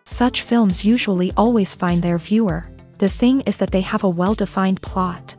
Such films usually always find their viewer. The thing is that they have a well-defined plot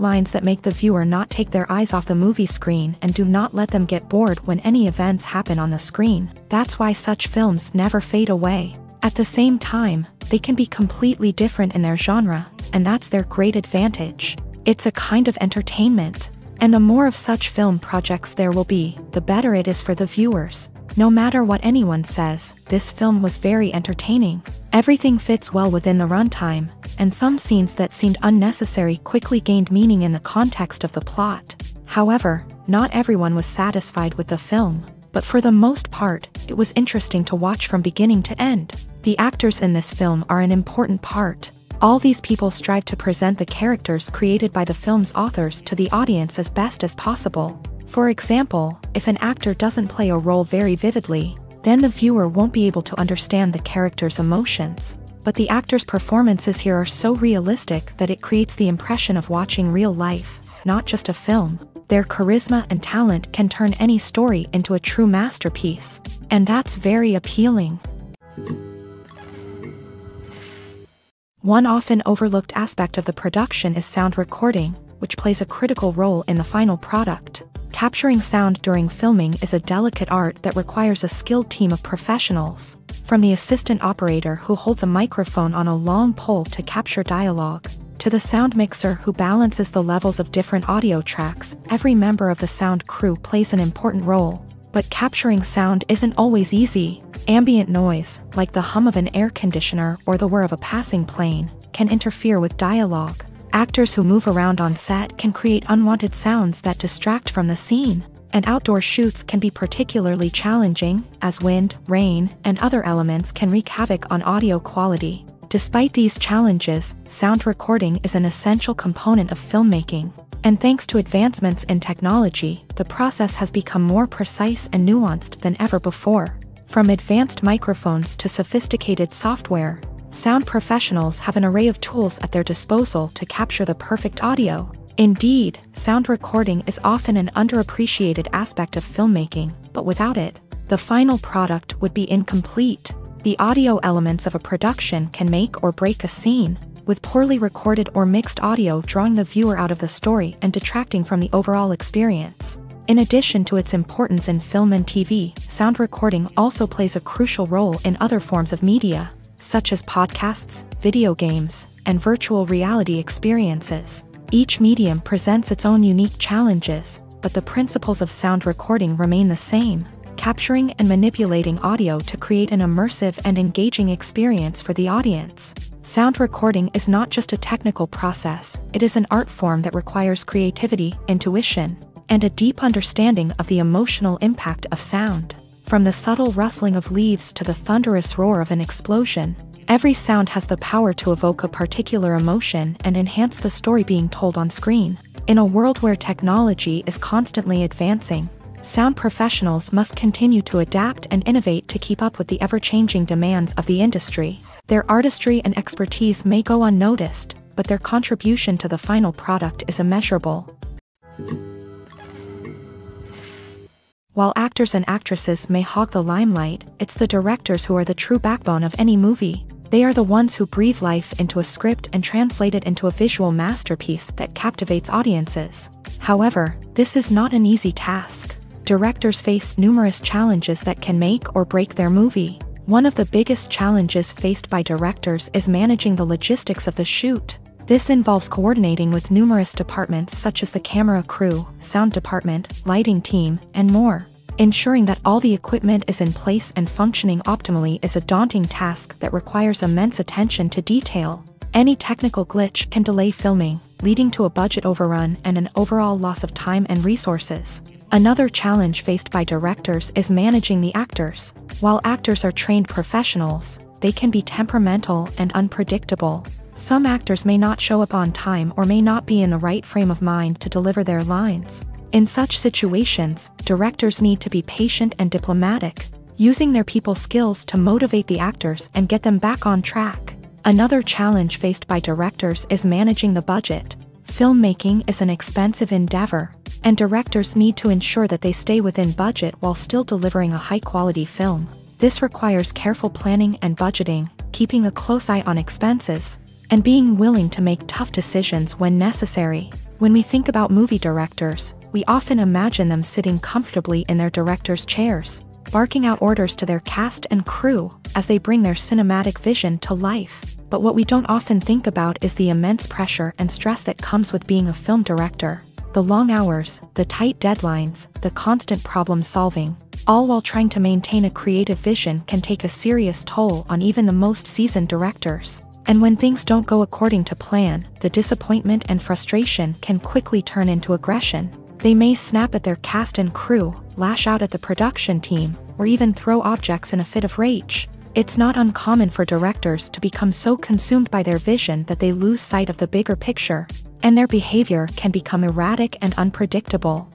lines that make the viewer not take their eyes off the movie screen and do not let them get bored when any events happen on the screen. That's why such films never fade away. At the same time, they can be completely different in their genre, and that's their great advantage. It's a kind of entertainment. And the more of such film projects there will be, the better it is for the viewers. No matter what anyone says, this film was very entertaining. Everything fits well within the runtime, and some scenes that seemed unnecessary quickly gained meaning in the context of the plot. However, not everyone was satisfied with the film, but for the most part, it was interesting to watch from beginning to end. The actors in this film are an important part. All these people strive to present the characters created by the film's authors to the audience as best as possible. For example, if an actor doesn't play a role very vividly, then the viewer won't be able to understand the character's emotions. But the actors' performances here are so realistic that it creates the impression of watching real life, not just a film. Their charisma and talent can turn any story into a true masterpiece, and that's very appealing. One often overlooked aspect of the production is sound recording, which plays a critical role in the final product. Capturing sound during filming is a delicate art that requires a skilled team of professionals. From the assistant operator who holds a microphone on a long pole to capture dialogue, to the sound mixer who balances the levels of different audio tracks, every member of the sound crew plays an important role. But capturing sound isn't always easy. Ambient noise, like the hum of an air conditioner or the whir of a passing plane, can interfere with dialogue. Actors who move around on set can create unwanted sounds that distract from the scene. And outdoor shoots can be particularly challenging, as wind, rain, and other elements can wreak havoc on audio quality. Despite these challenges, sound recording is an essential component of filmmaking. And thanks to advancements in technology, the process has become more precise and nuanced than ever before. From advanced microphones to sophisticated software, sound professionals have an array of tools at their disposal to capture the perfect audio. Indeed, sound recording is often an underappreciated aspect of filmmaking, but without it, the final product would be incomplete. The audio elements of a production can make or break a scene, with poorly recorded or mixed audio drawing the viewer out of the story and detracting from the overall experience. In addition to its importance in film and TV, sound recording also plays a crucial role in other forms of media, such as podcasts, video games, and virtual reality experiences. Each medium presents its own unique challenges, but the principles of sound recording remain the same, capturing and manipulating audio to create an immersive and engaging experience for the audience. Sound recording is not just a technical process, it is an art form that requires creativity, intuition, and a deep understanding of the emotional impact of sound. From the subtle rustling of leaves to the thunderous roar of an explosion, every sound has the power to evoke a particular emotion and enhance the story being told on screen. In a world where technology is constantly advancing, sound professionals must continue to adapt and innovate to keep up with the ever-changing demands of the industry. Their artistry and expertise may go unnoticed, but their contribution to the final product is immeasurable. While actors and actresses may hog the limelight, it's the directors who are the true backbone of any movie. They are the ones who breathe life into a script and translate it into a visual masterpiece that captivates audiences. However, this is not an easy task. Directors face numerous challenges that can make or break their movie. One of the biggest challenges faced by directors is managing the logistics of the shoot. This involves coordinating with numerous departments such as the camera crew, sound department, lighting team, and more. Ensuring that all the equipment is in place and functioning optimally is a daunting task that requires immense attention to detail. Any technical glitch can delay filming, leading to a budget overrun and an overall loss of time and resources. Another challenge faced by directors is managing the actors. While actors are trained professionals, they can be temperamental and unpredictable. Some actors may not show up on time or may not be in the right frame of mind to deliver their lines. In such situations, directors need to be patient and diplomatic, using their people skills to motivate the actors and get them back on track. Another challenge faced by directors is managing the budget. Filmmaking is an expensive endeavor, and directors need to ensure that they stay within budget while still delivering a high-quality film. This requires careful planning and budgeting, keeping a close eye on expenses, and being willing to make tough decisions when necessary. When we think about movie directors, we often imagine them sitting comfortably in their director's chairs, barking out orders to their cast and crew as they bring their cinematic vision to life. But what we don't often think about is the immense pressure and stress that comes with being a film director. The long hours, the tight deadlines, the constant problem solving, all while trying to maintain a creative vision can take a serious toll on even the most seasoned directors. And when things don't go according to plan, the disappointment and frustration can quickly turn into aggression. They may snap at their cast and crew, lash out at the production team, or even throw objects in a fit of rage. It's not uncommon for directors to become so consumed by their vision that they lose sight of the bigger picture, and their behavior can become erratic and unpredictable.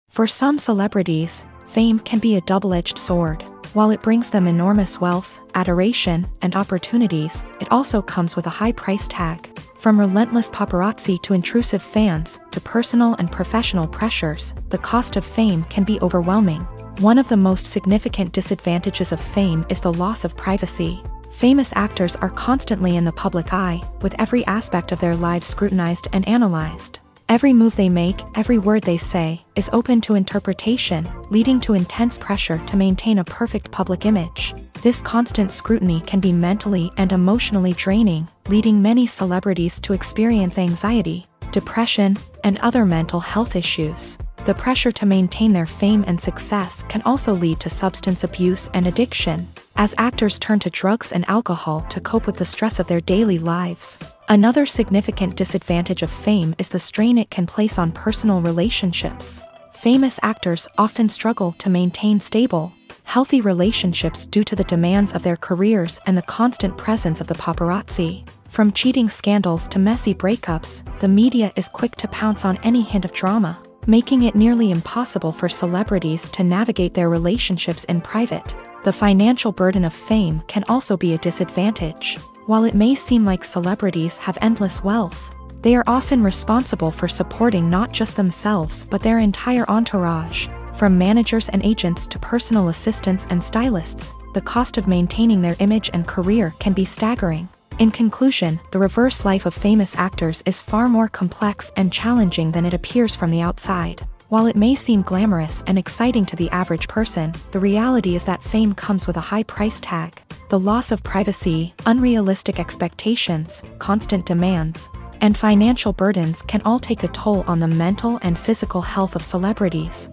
For some celebrities, fame can be a double-edged sword. While it brings them enormous wealth, adoration, and opportunities, it also comes with a high price tag. From relentless paparazzi to intrusive fans, to personal and professional pressures, the cost of fame can be overwhelming. One of the most significant disadvantages of fame is the loss of privacy. Famous actors are constantly in the public eye, with every aspect of their lives scrutinized and analyzed. Every move they make, every word they say, is open to interpretation, leading to intense pressure to maintain a perfect public image. This constant scrutiny can be mentally and emotionally draining, leading many celebrities to experience anxiety, depression, and other mental health issues. The pressure to maintain their fame and success can also lead to substance abuse and addiction, as actors turn to drugs and alcohol to cope with the stress of their daily lives. Another significant disadvantage of fame is the strain it can place on personal relationships. Famous actors often struggle to maintain stable, healthy relationships due to the demands of their careers and the constant presence of the paparazzi. From cheating scandals to messy breakups, the media is quick to pounce on any hint of drama, making it nearly impossible for celebrities to navigate their relationships in private. The financial burden of fame can also be a disadvantage. While it may seem like celebrities have endless wealth, they are often responsible for supporting not just themselves but their entire entourage. From managers and agents to personal assistants and stylists, the cost of maintaining their image and career can be staggering. In conclusion, the reverse life of famous actors is far more complex and challenging than it appears from the outside. While it may seem glamorous and exciting to the average person, the reality is that fame comes with a high price tag. The loss of privacy, unrealistic expectations, constant demands, and financial burdens can all take a toll on the mental and physical health of celebrities.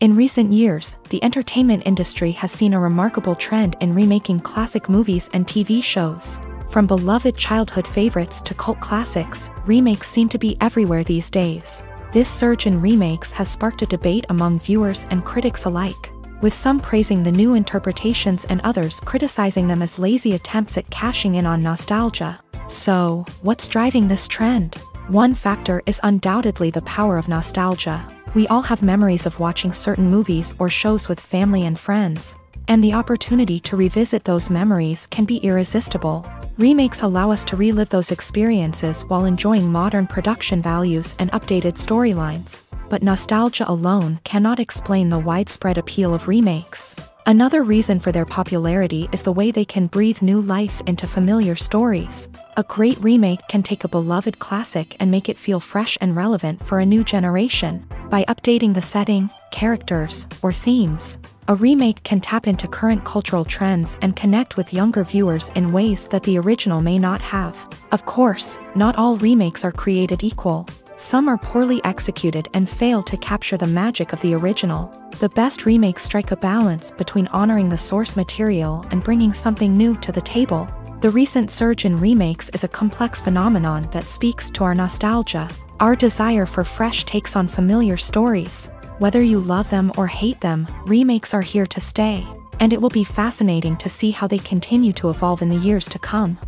In recent years, the entertainment industry has seen a remarkable trend in remaking classic movies and TV shows. From beloved childhood favorites to cult classics, remakes seem to be everywhere these days. This surge in remakes has sparked a debate among viewers and critics alike, with some praising the new interpretations and others criticizing them as lazy attempts at cashing in on nostalgia. So, what's driving this trend? One factor is undoubtedly the power of nostalgia. We all have memories of watching certain movies or shows with family and friends, and the opportunity to revisit those memories can be irresistible. Remakes allow us to relive those experiences while enjoying modern production values and updated storylines. But nostalgia alone cannot explain the widespread appeal of remakes. Another reason for their popularity is the way they can breathe new life into familiar stories. A great remake can take a beloved classic and make it feel fresh and relevant for a new generation. By updating the setting, characters, or themes, a remake can tap into current cultural trends and connect with younger viewers in ways that the original may not have. Of course, not all remakes are created equal. Some are poorly executed and fail to capture the magic of the original. The best remakes strike a balance between honoring the source material and bringing something new to the table. The recent surge in remakes is a complex phenomenon that speaks to our nostalgia, our desire for fresh takes on familiar stories. Whether you love them or hate them, remakes are here to stay, and it will be fascinating to see how they continue to evolve in the years to come.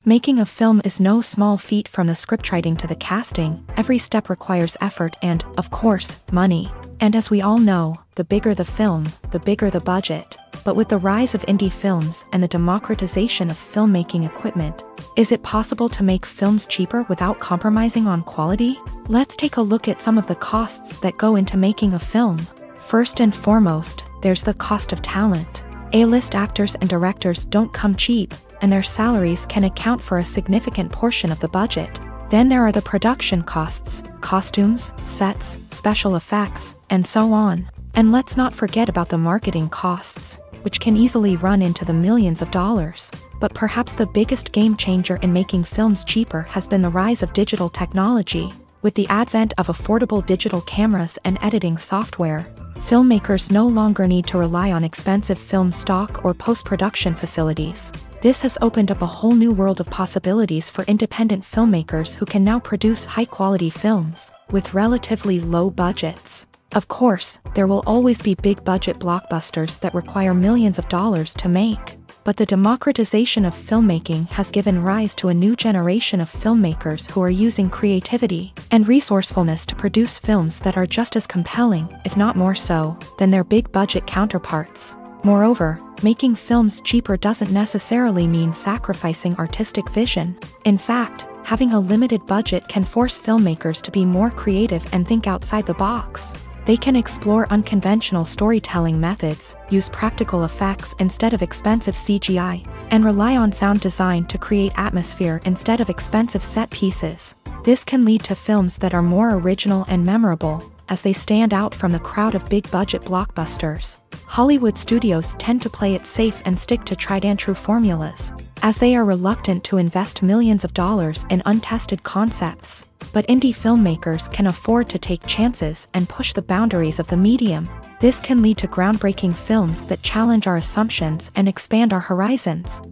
Making a film is no small feat. From the scriptwriting to the casting, every step requires effort and, of course, money. And as we all know, the bigger the film, the bigger the budget. But with the rise of indie films and the democratization of filmmaking equipment, is it possible to make films cheaper without compromising on quality? Let's take a look at some of the costs that go into making a film. First and foremost, there's the cost of talent. A-list actors and directors don't come cheap, and their salaries can account for a significant portion of the budget. Then there are the production costs, costumes, sets, special effects, and so on. And let's not forget about the marketing costs, which can easily run into the millions of dollars. But perhaps the biggest game changer in making films cheaper has been the rise of digital technology. With the advent of affordable digital cameras and editing software, filmmakers no longer need to rely on expensive film stock or post-production facilities. This has opened up a whole new world of possibilities for independent filmmakers who can now produce high-quality films with relatively low budgets. Of course, there will always be big-budget blockbusters that require millions of dollars to make. But the democratization of filmmaking has given rise to a new generation of filmmakers who are using creativity and resourcefulness to produce films that are just as compelling, if not more so, than their big-budget counterparts. Moreover, making films cheaper doesn't necessarily mean sacrificing artistic vision. In fact, having a limited budget can force filmmakers to be more creative and think outside the box. They can explore unconventional storytelling methods, use practical effects instead of expensive CGI, and rely on sound design to create atmosphere instead of expensive set pieces. This can lead to films that are more original and memorable, as they stand out from the crowd of big-budget blockbusters. Hollywood studios tend to play it safe and stick to tried-and-true formulas, as they are reluctant to invest millions of dollars in untested concepts. But indie filmmakers can afford to take chances and push the boundaries of the medium. This can lead to groundbreaking films that challenge our assumptions and expand our horizons.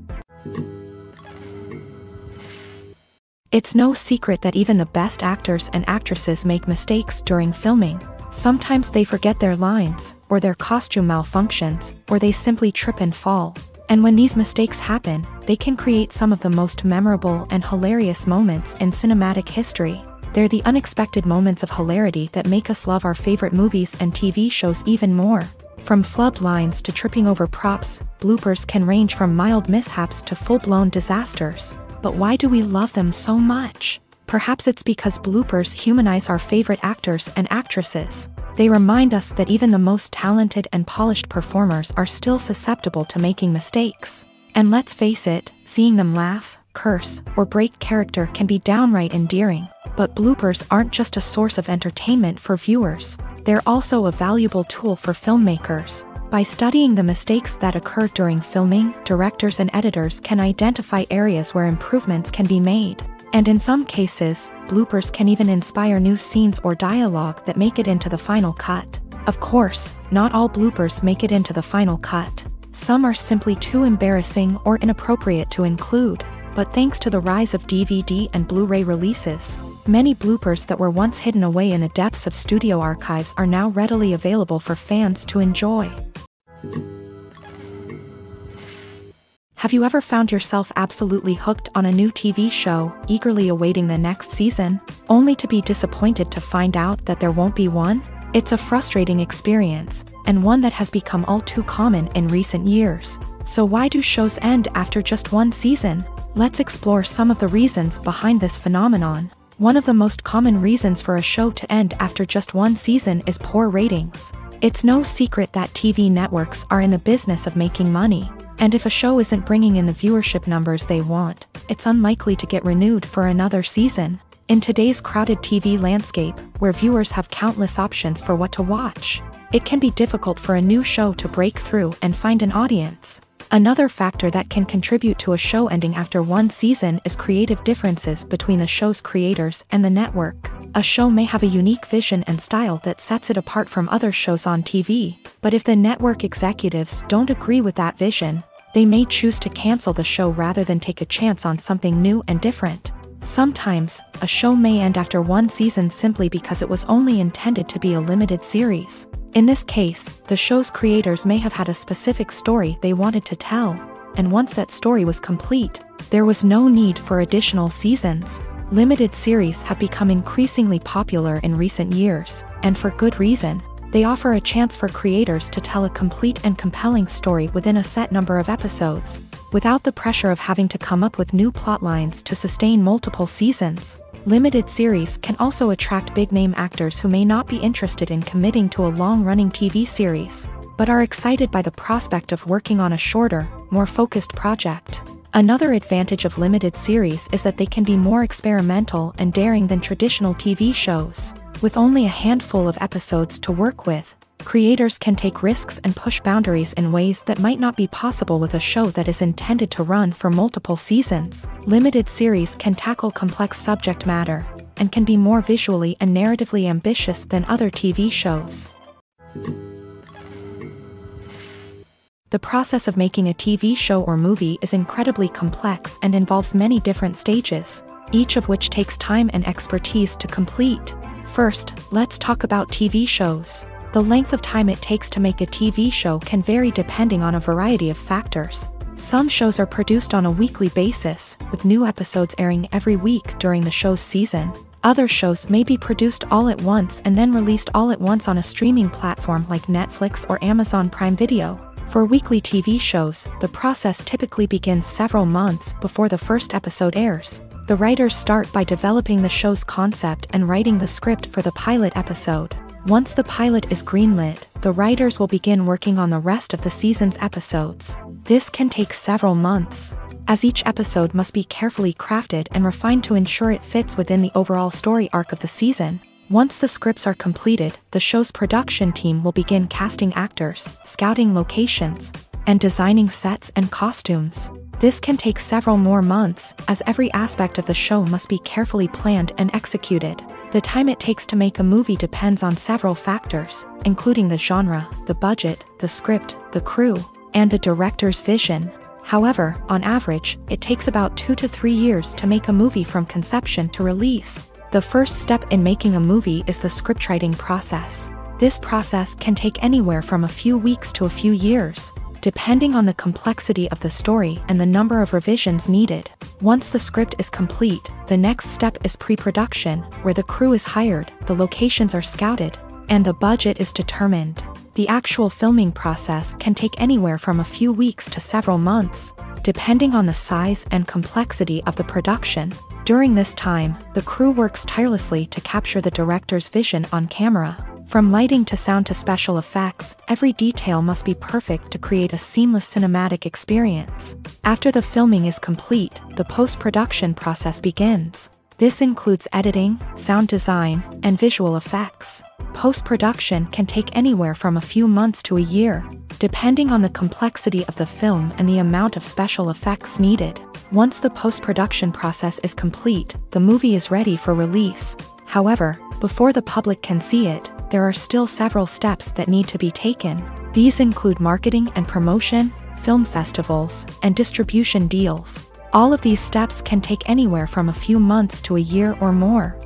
It's no secret that even the best actors and actresses make mistakes during filming. Sometimes they forget their lines, or their costume malfunctions, or they simply trip and fall. And when these mistakes happen, they can create some of the most memorable and hilarious moments in cinematic history. They're the unexpected moments of hilarity that make us love our favorite movies and TV shows even more. From flubbed lines to tripping over props, bloopers can range from mild mishaps to full-blown disasters. But why do we love them so much? Perhaps it's because bloopers humanize our favorite actors and actresses. They remind us that even the most talented and polished performers are still susceptible to making mistakes. And let's face it, seeing them laugh, curse, or break character can be downright endearing. But bloopers aren't just a source of entertainment for viewers. They're also a valuable tool for filmmakers. By studying the mistakes that occur during filming, directors and editors can identify areas where improvements can be made. And in some cases, bloopers can even inspire new scenes or dialogue that make it into the final cut. Of course, not all bloopers make it into the final cut. Some are simply too embarrassing or inappropriate to include. But thanks to the rise of DVD and Blu-ray releases, many bloopers that were once hidden away in the depths of studio archives are now readily available for fans to enjoy. Have you ever found yourself absolutely hooked on a new TV show, eagerly awaiting the next season, only to be disappointed to find out that there won't be one? It's a frustrating experience, and one that has become all too common in recent years. So why do shows end after just one season? Let's explore some of the reasons behind this phenomenon. One of the most common reasons for a show to end after just one season is poor ratings. It's no secret that TV networks are in the business of making money, and if a show isn't bringing in the viewership numbers they want, it's unlikely to get renewed for another season. In today's crowded TV landscape, where viewers have countless options for what to watch, it can be difficult for a new show to break through and find an audience. Another factor that can contribute to a show ending after one season is creative differences between the show's creators and the network. A show may have a unique vision and style that sets it apart from other shows on TV, but if the network executives don't agree with that vision, they may choose to cancel the show rather than take a chance on something new and different. Sometimes, a show may end after one season simply because it was only intended to be a limited series. In this case, the show's creators may have had a specific story they wanted to tell, and once that story was complete, there was no need for additional seasons. Limited series have become increasingly popular in recent years, and for good reason. They offer a chance for creators to tell a complete and compelling story within a set number of episodes, without the pressure of having to come up with new plotlines to sustain multiple seasons. Limited series can also attract big-name actors who may not be interested in committing to a long-running TV series, but are excited by the prospect of working on a shorter, more focused project. Another advantage of limited series is that they can be more experimental and daring than traditional TV shows. With only a handful of episodes to work with, creators can take risks and push boundaries in ways that might not be possible with a show that is intended to run for multiple seasons. Limited series can tackle complex subject matter, and can be more visually and narratively ambitious than other TV shows. The process of making a TV show or movie is incredibly complex and involves many different stages, each of which takes time and expertise to complete. First, let's talk about TV shows. The length of time it takes to make a TV show can vary depending on a variety of factors. Some shows are produced on a weekly basis, with new episodes airing every week during the show's season. Other shows may be produced all at once and then released all at once on a streaming platform like Netflix or Amazon Prime Video. For weekly TV shows, the process typically begins several months before the first episode airs. The writers start by developing the show's concept and writing the script for the pilot episode. Once the pilot is greenlit, the writers will begin working on the rest of the season's episodes. This can take several months, as each episode must be carefully crafted and refined to ensure it fits within the overall story arc of the season. Once the scripts are completed, the show's production team will begin casting actors, scouting locations, and designing sets and costumes. This can take several more months, as every aspect of the show must be carefully planned and executed. The time it takes to make a movie depends on several factors, including the genre, the budget, the script, the crew, and the director's vision. However, on average, it takes about 2 to 3 years to make a movie from conception to release. The first step in making a movie is the scriptwriting process. This process can take anywhere from a few weeks to a few years, depending on the complexity of the story and the number of revisions needed. Once the script is complete, the next step is pre-production, where the crew is hired, the locations are scouted, and the budget is determined. The actual filming process can take anywhere from a few weeks to several months, depending on the size and complexity of the production. During this time, the crew works tirelessly to capture the director's vision on camera. From lighting to sound to special effects, every detail must be perfect to create a seamless cinematic experience. After the filming is complete, the post-production process begins. This includes editing, sound design, and visual effects. Post-production can take anywhere from a few months to a year, depending on the complexity of the film and the amount of special effects needed. Once the post-production process is complete, the movie is ready for release. However, before the public can see it, there are still several steps that need to be taken. These include marketing and promotion, film festivals, and distribution deals. All of these steps can take anywhere from a few months to a year or more.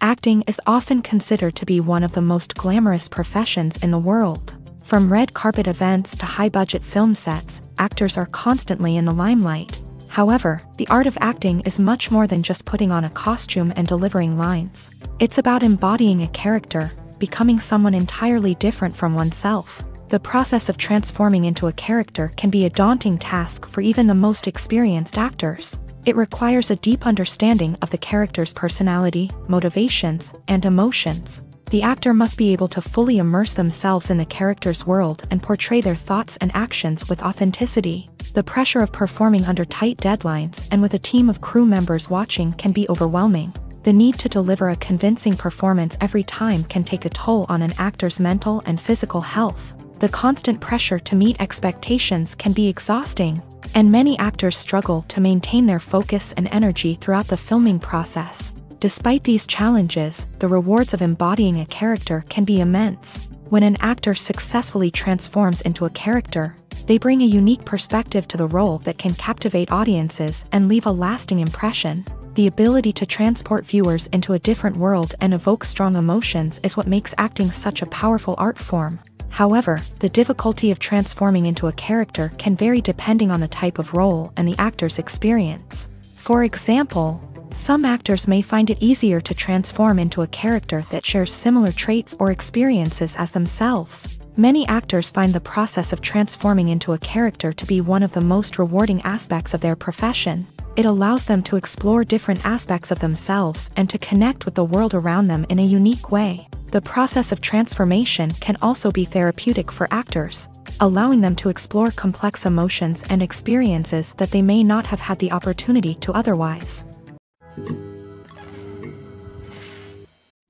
Acting is often considered to be one of the most glamorous professions in the world. From red carpet events to high-budget film sets, actors are constantly in the limelight. However, the art of acting is much more than just putting on a costume and delivering lines. It's about embodying a character, becoming someone entirely different from oneself. The process of transforming into a character can be a daunting task for even the most experienced actors. It requires a deep understanding of the character's personality, motivations, and emotions. The actor must be able to fully immerse themselves in the character's world and portray their thoughts and actions with authenticity. The pressure of performing under tight deadlines and with a team of crew members watching can be overwhelming. The need to deliver a convincing performance every time can take a toll on an actor's mental and physical health. The constant pressure to meet expectations can be exhausting, and many actors struggle to maintain their focus and energy throughout the filming process. Despite these challenges, the rewards of embodying a character can be immense. When an actor successfully transforms into a character, they bring a unique perspective to the role that can captivate audiences and leave a lasting impression. The ability to transport viewers into a different world and evoke strong emotions is what makes acting such a powerful art form. However, the difficulty of transforming into a character can vary depending on the type of role and the actor's experience. For example, Some actors may find it easier to transform into a character that shares similar traits or experiences as themselves. Many actors find the process of transforming into a character to be one of the most rewarding aspects of their profession. It allows them to explore different aspects of themselves and to connect with the world around them in a unique way. The process of transformation can also be therapeutic for actors, allowing them to explore complex emotions and experiences that they may not have had the opportunity to otherwise.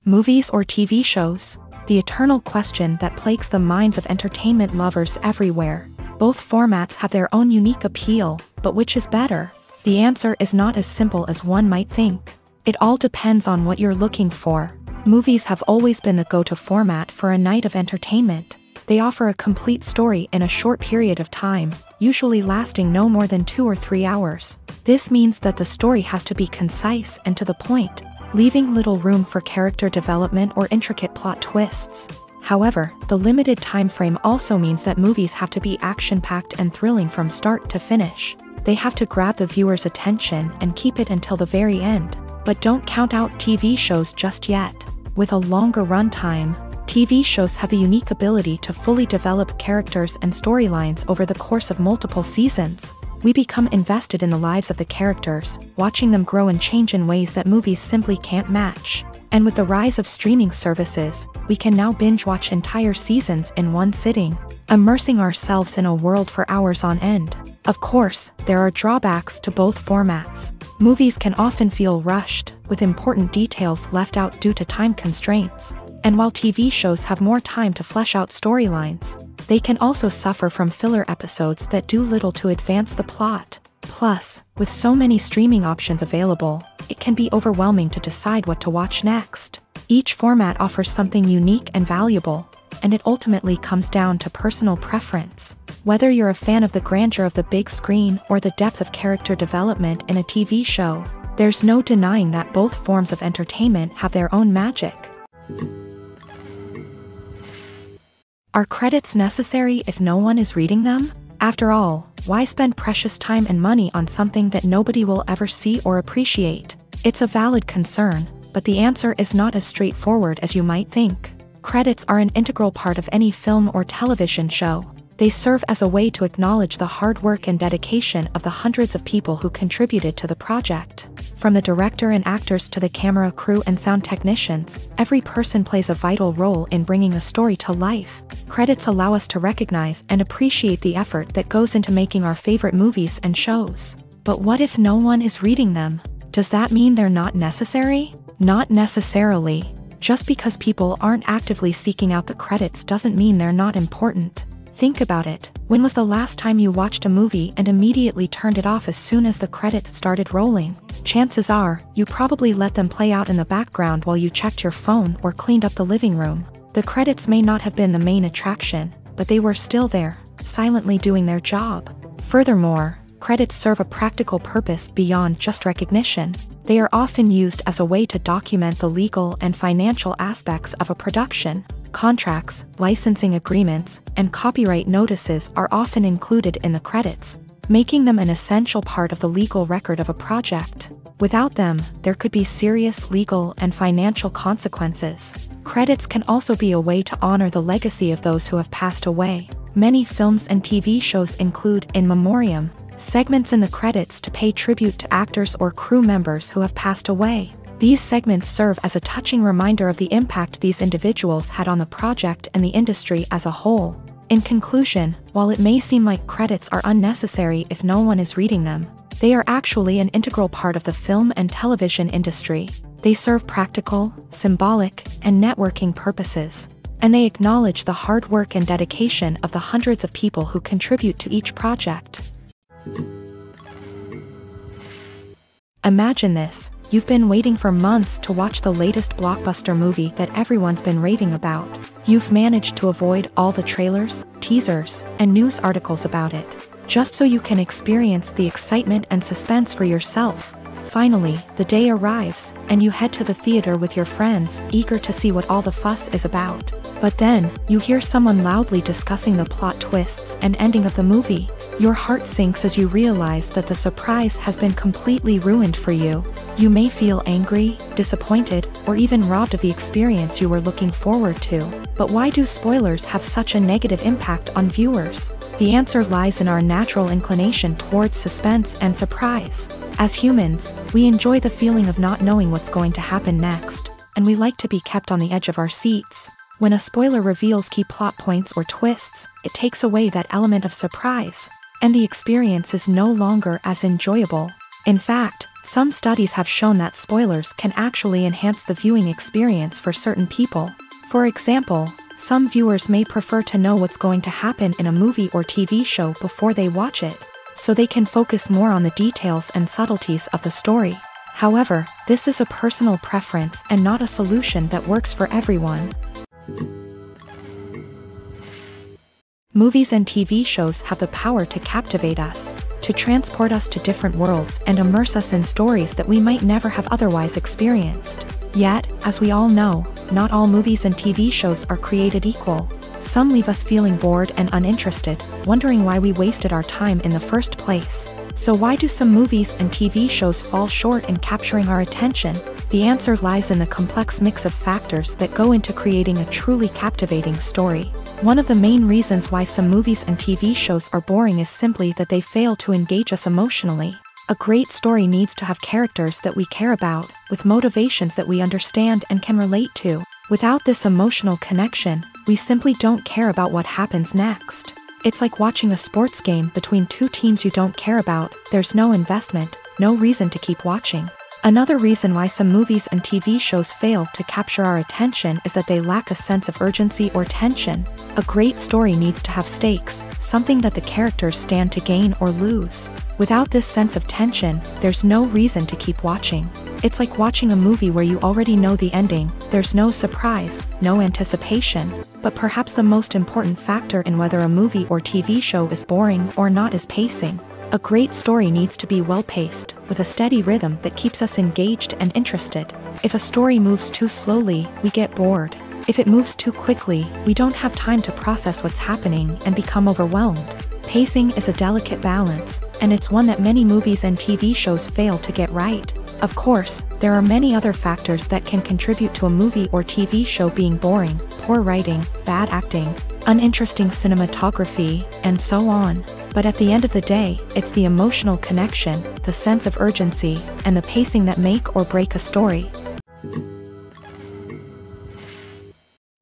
Movies or TV shows? The eternal question that plagues the minds of entertainment lovers everywhere. Both formats have their own unique appeal, but which is better? The answer is not as simple as one might think. It all depends on what you're looking for. Movies have always been the go-to format for a night of entertainment. They offer a complete story in a short period of time, usually lasting no more than 2 or 3 hours. This means that the story has to be concise and to the point, leaving little room for character development or intricate plot twists. However, the limited time frame also means that movies have to be action-packed and thrilling from start to finish. They have to grab the viewer's attention and keep it until the very end. But don't count out TV shows just yet. With a longer runtime, TV shows have the unique ability to fully develop characters and storylines over the course of multiple seasons. We become invested in the lives of the characters, watching them grow and change in ways that movies simply can't match. And with the rise of streaming services, we can now binge-watch entire seasons in one sitting, immersing ourselves in a world for hours on end. Of course, there are drawbacks to both formats. Movies can often feel rushed, with important details left out due to time constraints. And while TV shows have more time to flesh out storylines, they can also suffer from filler episodes that do little to advance the plot. Plus, with so many streaming options available, it can be overwhelming to decide what to watch next. Each format offers something unique and valuable, and it ultimately comes down to personal preference. Whether you're a fan of the grandeur of the big screen or the depth of character development in a TV show, there's no denying that both forms of entertainment have their own magic. Are credits necessary if no one is reading them? After all, why spend precious time and money on something that nobody will ever see or appreciate? It's a valid concern, but the answer is not as straightforward as you might think. Credits are an integral part of any film or television show. They serve as a way to acknowledge the hard work and dedication of the hundreds of people who contributed to the project. From the director and actors to the camera crew and sound technicians, every person plays a vital role in bringing a story to life. Credits allow us to recognize and appreciate the effort that goes into making our favorite movies and shows. But what if no one is reading them? Does that mean they're not necessary? Not necessarily. Just because people aren't actively seeking out the credits doesn't mean they're not important. Think about it. When was the last time you watched a movie and immediately turned it off as soon as the credits started rolling? Chances are, you probably let them play out in the background while you checked your phone or cleaned up the living room. The credits may not have been the main attraction, but they were still there, silently doing their job. Furthermore, credits serve a practical purpose beyond just recognition. They are often used as a way to document the legal and financial aspects of a production. Contracts, licensing agreements, and copyright notices are often included in the credits, making them an essential part of the legal record of a project. Without them, there could be serious legal and financial consequences. Credits can also be a way to honor the legacy of those who have passed away. Many films and TV shows include in memoriam segments in the credits to pay tribute to actors or crew members who have passed away. These segments serve as a touching reminder of the impact these individuals had on the project and the industry as a whole. In conclusion, while it may seem like credits are unnecessary if no one is reading them, they are actually an integral part of the film and television industry. They serve practical, symbolic, and networking purposes, and they acknowledge the hard work and dedication of the hundreds of people who contribute to each project. Imagine this. You've been waiting for months to watch the latest blockbuster movie that everyone's been raving about. You've managed to avoid all the trailers, teasers, and news articles about it, just so you can experience the excitement and suspense for yourself. Finally, the day arrives, and you head to the theater with your friends, eager to see what all the fuss is about. But then, you hear someone loudly discussing the plot twists and ending of the movie. Your heart sinks as you realize that the surprise has been completely ruined for you. You may feel angry, disappointed, or even robbed of the experience you were looking forward to. But why do spoilers have such a negative impact on viewers? The answer lies in our natural inclination towards suspense and surprise. As humans, we enjoy the feeling of not knowing what's going to happen next, and we like to be kept on the edge of our seats. When a spoiler reveals key plot points or twists, it takes away that element of surprise, and the experience is no longer as enjoyable. In fact, some studies have shown that spoilers can actually enhance the viewing experience for certain people. For example, some viewers may prefer to know what's going to happen in a movie or TV show before they watch it, so they can focus more on the details and subtleties of the story. However, this is a personal preference and not a solution that works for everyone. Movies and TV shows have the power to captivate us, to transport us to different worlds and immerse us in stories that we might never have otherwise experienced. Yet, as we all know, not all movies and TV shows are created equal. Some leave us feeling bored and uninterested, wondering why we wasted our time in the first place. So why do some movies and TV shows fall short in capturing our attention? The answer lies in the complex mix of factors that go into creating a truly captivating story. One of the main reasons why some movies and TV shows are boring is simply that they fail to engage us emotionally. A great story needs to have characters that we care about, with motivations that we understand and can relate to. Without this emotional connection, we simply don't care about what happens next. It's like watching a sports game between two teams you don't care about. There's no investment, no reason to keep watching. Another reason why some movies and TV shows fail to capture our attention is that they lack a sense of urgency or tension. A great story needs to have stakes, something that the characters stand to gain or lose. Without this sense of tension, there's no reason to keep watching. It's like watching a movie where you already know the ending. There's no surprise, no anticipation. But perhaps the most important factor in whether a movie or TV show is boring or not is pacing. A great story needs to be well-paced, with a steady rhythm that keeps us engaged and interested. If a story moves too slowly, we get bored. If it moves too quickly, we don't have time to process what's happening and become overwhelmed. Pacing is a delicate balance, and it's one that many movies and TV shows fail to get right. Of course, there are many other factors that can contribute to a movie or TV show being boring: poor writing, bad acting, uninteresting cinematography, and so on. But at the end of the day, it's the emotional connection, the sense of urgency, and the pacing that make or break a story.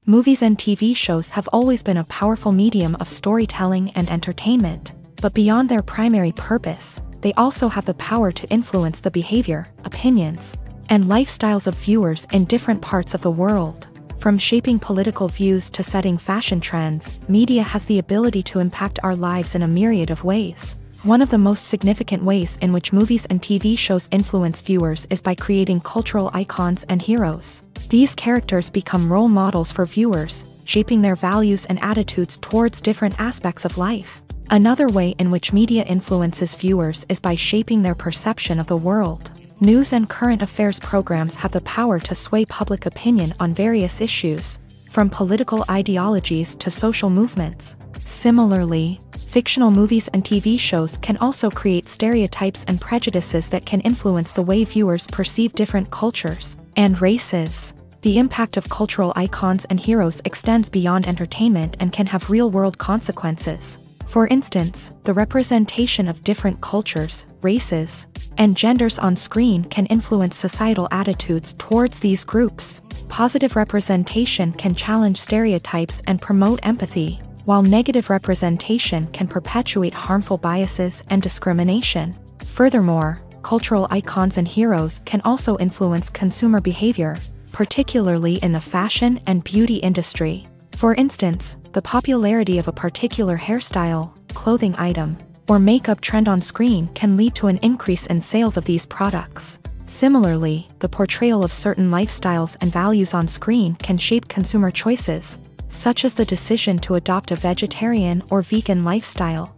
Movies and TV shows have always been a powerful medium of storytelling and entertainment, but beyond their primary purpose, they also have the power to influence the behavior, opinions, and lifestyles of viewers in different parts of the world. From shaping political views to setting fashion trends, media has the ability to impact our lives in a myriad of ways. One of the most significant ways in which movies and TV shows influence viewers is by creating cultural icons and heroes. These characters become role models for viewers, shaping their values and attitudes towards different aspects of life. Another way in which media influences viewers is by shaping their perception of the world. News and current affairs programs have the power to sway public opinion on various issues, from political ideologies to social movements. Similarly, fictional movies and TV shows can also create stereotypes and prejudices that can influence the way viewers perceive different cultures and races. The impact of cultural icons and heroes extends beyond entertainment and can have real-world consequences. For instance, the representation of different cultures, races, and genders on screen can influence societal attitudes towards these groups. Positive representation can challenge stereotypes and promote empathy, while negative representation can perpetuate harmful biases and discrimination. Furthermore, cultural icons and heroes can also influence consumer behavior, particularly in the fashion and beauty industry. For instance, the popularity of a particular hairstyle, clothing item, or makeup trend on screen can lead to an increase in sales of these products. Similarly, the portrayal of certain lifestyles and values on screen can shape consumer choices, such as the decision to adopt a vegetarian or vegan lifestyle.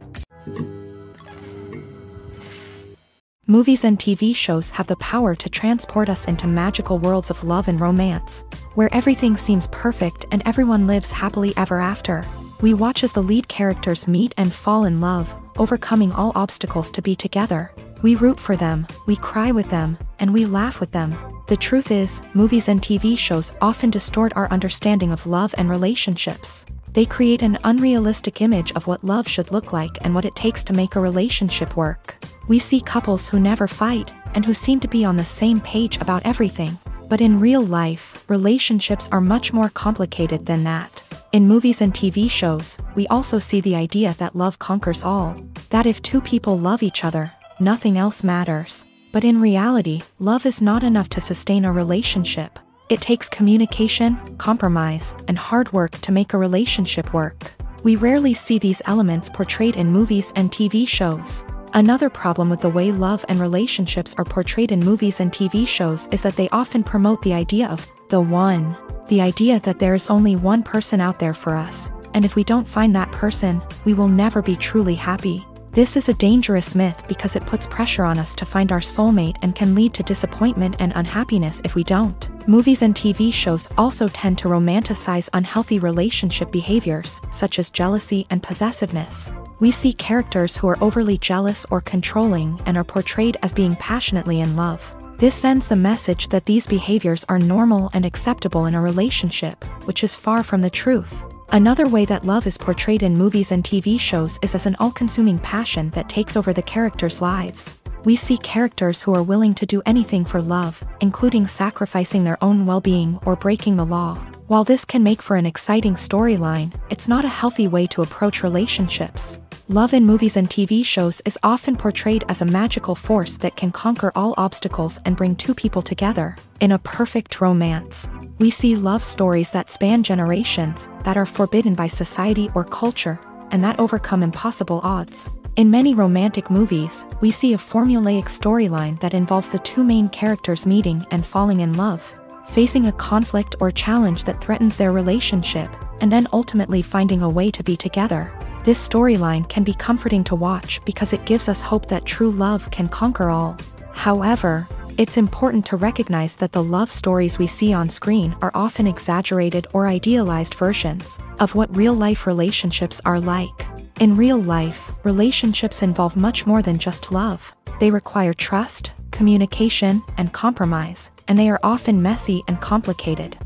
Movies and TV shows have the power to transport us into magical worlds of love and romance, where everything seems perfect and everyone lives happily ever after. We watch as the lead characters meet and fall in love, overcoming all obstacles to be together. We root for them, we cry with them, and we laugh with them. The truth is, movies and TV shows often distort our understanding of love and relationships. They create an unrealistic image of what love should look like and what it takes to make a relationship work. We see couples who never fight, and who seem to be on the same page about everything. But in real life, relationships are much more complicated than that. In movies and TV shows, we also see the idea that love conquers all. That if two people love each other, nothing else matters. But in reality, love is not enough to sustain a relationship. It takes communication, compromise, and hard work to make a relationship work. We rarely see these elements portrayed in movies and TV shows. Another problem with the way love and relationships are portrayed in movies and TV shows is that they often promote the idea of the one. The idea that there is only one person out there for us, and if we don't find that person, we will never be truly happy. This is a dangerous myth because it puts pressure on us to find our soulmate and can lead to disappointment and unhappiness if we don't. Movies and TV shows also tend to romanticize unhealthy relationship behaviors, such as jealousy and possessiveness. We see characters who are overly jealous or controlling and are portrayed as being passionately in love. This sends the message that these behaviors are normal and acceptable in a relationship, which is far from the truth. Another way that love is portrayed in movies and TV shows is as an all-consuming passion that takes over the characters' lives. We see characters who are willing to do anything for love, including sacrificing their own well-being or breaking the law. While this can make for an exciting storyline, it's not a healthy way to approach relationships. Love in movies and TV shows is often portrayed as a magical force that can conquer all obstacles and bring two people together in a perfect romance. We see love stories that span generations, that are forbidden by society or culture, and that overcome impossible odds. In many romantic movies, we see a formulaic storyline that involves the two main characters meeting and falling in love, facing a conflict or challenge that threatens their relationship, and then ultimately finding a way to be together. This storyline can be comforting to watch because it gives us hope that true love can conquer all. However, it's important to recognize that the love stories we see on screen are often exaggerated or idealized versions of what real-life relationships are like. In real life, relationships involve much more than just love. They require trust, communication, and compromise, and they are often messy and complicated.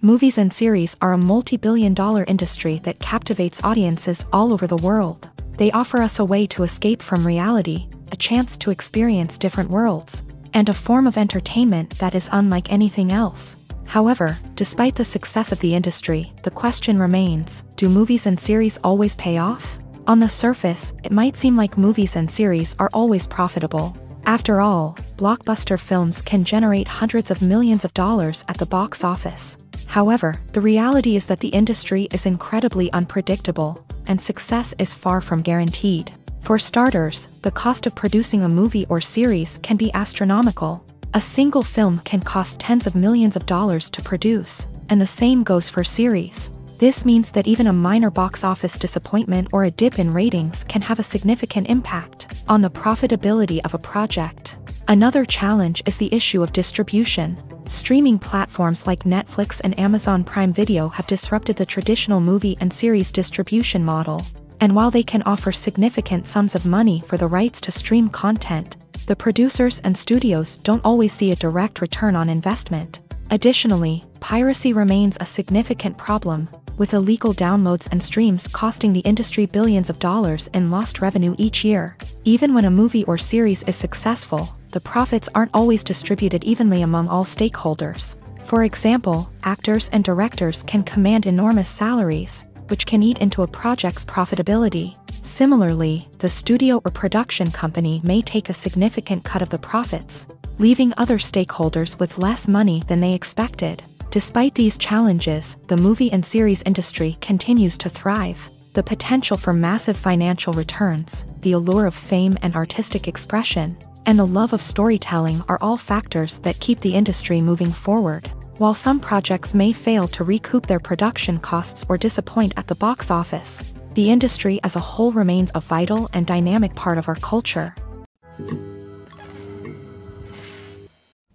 Movies and series are a multi-billion-dollar industry that captivates audiences all over the world. They offer us a way to escape from reality, a chance to experience different worlds, and a form of entertainment that is unlike anything else. However, despite the success of the industry, the question remains, do movies and series always pay off? On the surface, it might seem like movies and series are always profitable. After all, blockbuster films can generate hundreds of millions of dollars at the box office. However, the reality is that the industry is incredibly unpredictable, and success is far from guaranteed. For starters, the cost of producing a movie or series can be astronomical. A single film can cost tens of millions of dollars to produce, and the same goes for series. This means that even a minor box office disappointment or a dip in ratings can have a significant impact on the profitability of a project. Another challenge is the issue of distribution. Streaming platforms like Netflix and Amazon Prime Video have disrupted the traditional movie and series distribution model. And while they can offer significant sums of money for the rights to stream content, the producers and studios don't always see a direct return on investment. Additionally, piracy remains a significant problem, with illegal downloads and streams costing the industry billions of dollars in lost revenue each year. Even when a movie or series is successful, the profits aren't always distributed evenly among all stakeholders. For example, actors and directors can command enormous salaries, which can eat into a project's profitability. Similarly, the studio or production company may take a significant cut of the profits, leaving other stakeholders with less money than they expected. Despite these challenges, the movie and series industry continues to thrive. The potential for massive financial returns, the allure of fame and artistic expression, and the love of storytelling are all factors that keep the industry moving forward. While some projects may fail to recoup their production costs or disappoint at the box office, the industry as a whole remains a vital and dynamic part of our culture.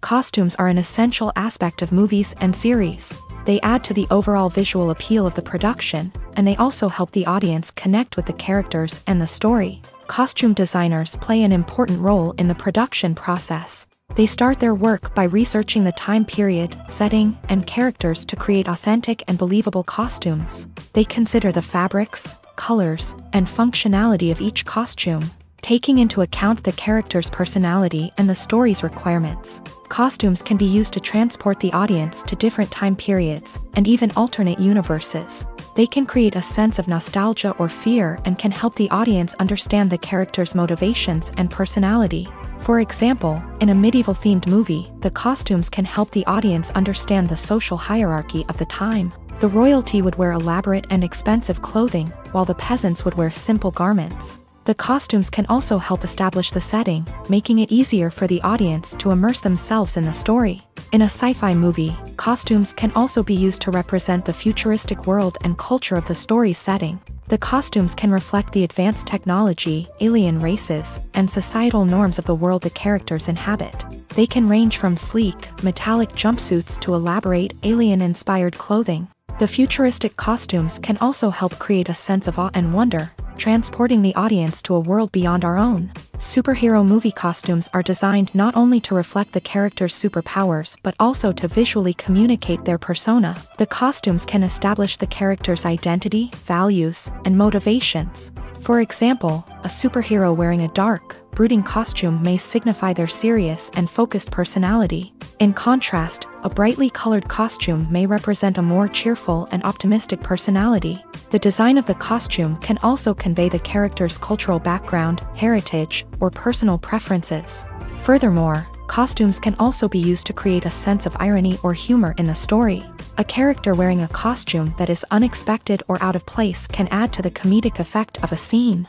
Costumes are an essential aspect of movies and series. They add to the overall visual appeal of the production, and they also help the audience connect with the characters and the story. Costume designers play an important role in the production process. They start their work by researching the time period, setting, and characters to create authentic and believable costumes. They consider the fabrics, colors, and functionality of each costume, taking into account the character's personality and the story's requirements. Costumes can be used to transport the audience to different time periods and even alternate universes. They can create a sense of nostalgia or fear and can help the audience understand the character's motivations and personality. For example, in a medieval-themed movie, the costumes can help the audience understand the social hierarchy of the time. The royalty would wear elaborate and expensive clothing, while the peasants would wear simple garments. The costumes can also help establish the setting, making it easier for the audience to immerse themselves in the story. In a sci-fi movie, costumes can also be used to represent the futuristic world and culture of the story's setting. The costumes can reflect the advanced technology, alien races, and societal norms of the world the characters inhabit. They can range from sleek, metallic jumpsuits to elaborate, alien-inspired clothing. The futuristic costumes can also help create a sense of awe and wonder, transporting the audience to a world beyond our own. Superhero movie costumes are designed not only to reflect the character's superpowers but also to visually communicate their persona. The costumes can establish the character's identity, values, and motivations. For example, a superhero wearing a dark, brooding costume may signify their serious and focused personality. In contrast, a brightly colored costume may represent a more cheerful and optimistic personality. The design of the costume can also convey the character's cultural background, heritage, or personal preferences. Furthermore, costumes can also be used to create a sense of irony or humor in the story. A character wearing a costume that is unexpected or out of place can add to the comedic effect of a scene.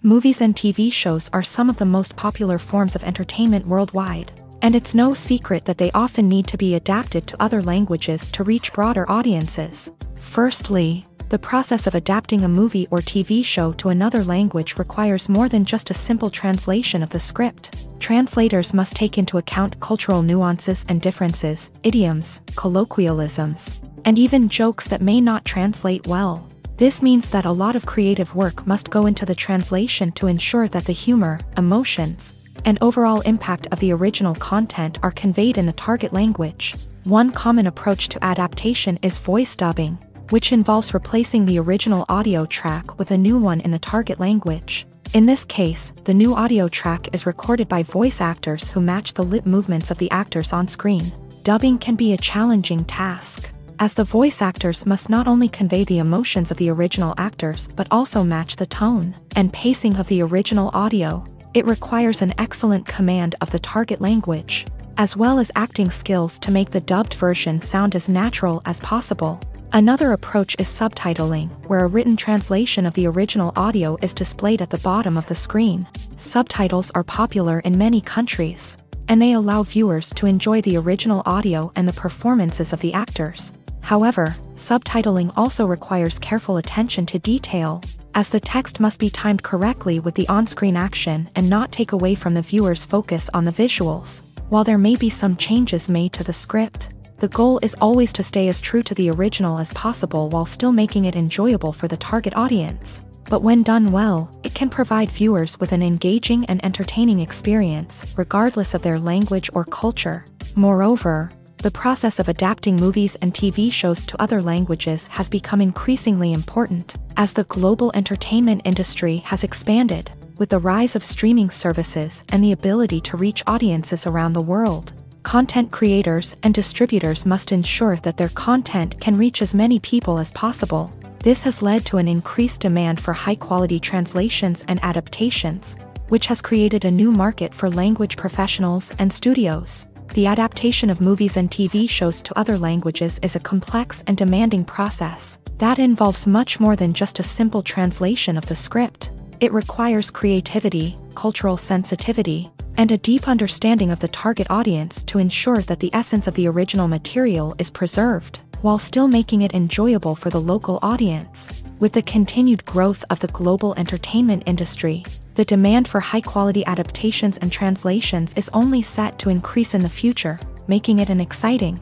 Movies and TV shows are some of the most popular forms of entertainment worldwide, and it's no secret that they often need to be adapted to other languages to reach broader audiences. Firstly, the process of adapting a movie or TV show to another language requires more than just a simple translation of the script. Translators must take into account cultural nuances and differences, idioms, colloquialisms, and even jokes that may not translate well. This means that a lot of creative work must go into the translation to ensure that the humor, emotions, and overall impact of the original content are conveyed in the target language. One common approach to adaptation is voice dubbing, which involves replacing the original audio track with a new one in the target language. In this case, the new audio track is recorded by voice actors who match the lip movements of the actors on screen. Dubbing can be a challenging task, as the voice actors must not only convey the emotions of the original actors but also match the tone and pacing of the original audio. It requires an excellent command of the target language, as well as acting skills to make the dubbed version sound as natural as possible. Another approach is subtitling, where a written translation of the original audio is displayed at the bottom of the screen. Subtitles are popular in many countries, and they allow viewers to enjoy the original audio and the performances of the actors. However, subtitling also requires careful attention to detail, as the text must be timed correctly with the on-screen action and not take away from the viewer's focus on the visuals. While there may be some changes made to the script, the goal is always to stay as true to the original as possible while still making it enjoyable for the target audience. But when done well, it can provide viewers with an engaging and entertaining experience, regardless of their language or culture. Moreover, the process of adapting movies and TV shows to other languages has become increasingly important, as the global entertainment industry has expanded, with the rise of streaming services and the ability to reach audiences around the world. Content creators and distributors must ensure that their content can reach as many people as possible. This has led to an increased demand for high-quality translations and adaptations, which has created a new market for language professionals and studios. The adaptation of movies and TV shows to other languages is a complex and demanding process that involves much more than just a simple translation of the script. It requires creativity, cultural sensitivity, and a deep understanding of the target audience to ensure that the essence of the original material is preserved, while still making it enjoyable for the local audience. With the continued growth of the global entertainment industry, the demand for high-quality adaptations and translations is only set to increase in the future, making it an exciting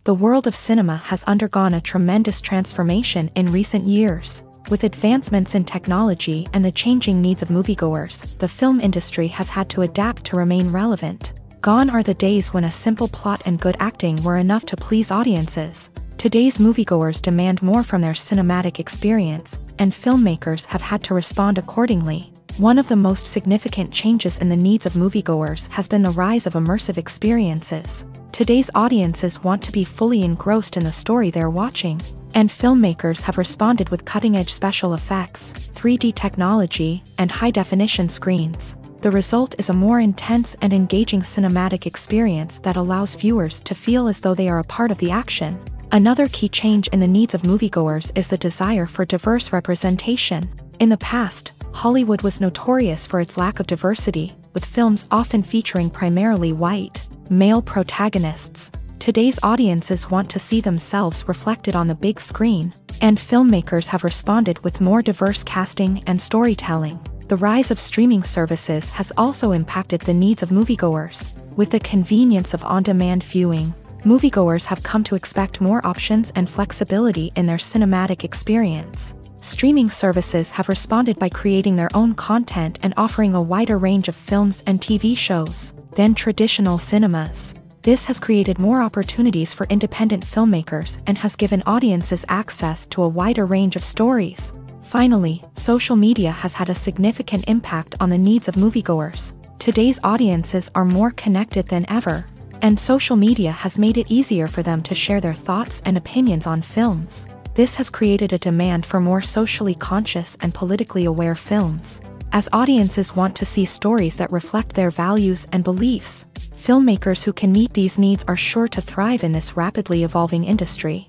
The world of cinema has undergone a tremendous transformation in recent years. With advancements in technology and the changing needs of moviegoers, the film industry has had to adapt to remain relevant. Gone are the days when a simple plot and good acting were enough to please audiences. Today's moviegoers demand more from their cinematic experience, and filmmakers have had to respond accordingly. One of the most significant changes in the needs of moviegoers has been the rise of immersive experiences. Today's audiences want to be fully engrossed in the story they're watching, and filmmakers have responded with cutting-edge special effects, 3D technology, and high-definition screens. The result is a more intense and engaging cinematic experience that allows viewers to feel as though they are a part of the action. Another key change in the needs of moviegoers is the desire for diverse representation. In the past, Hollywood was notorious for its lack of diversity, with films often featuring primarily white, male protagonists. Today's audiences want to see themselves reflected on the big screen, and filmmakers have responded with more diverse casting and storytelling. The rise of streaming services has also impacted the needs of moviegoers. With the convenience of on-demand viewing, moviegoers have come to expect more options and flexibility in their cinematic experience. Streaming services have responded by creating their own content and offering a wider range of films and TV shows than traditional cinemas. This has created more opportunities for independent filmmakers and has given audiences access to a wider range of stories. Finally, social media has had a significant impact on the needs of moviegoers. Today's audiences are more connected than ever, and social media has made it easier for them to share their thoughts and opinions on films. This has created a demand for more socially conscious and politically aware films. As audiences want to see stories that reflect their values and beliefs, filmmakers who can meet these needs are sure to thrive in this rapidly evolving industry.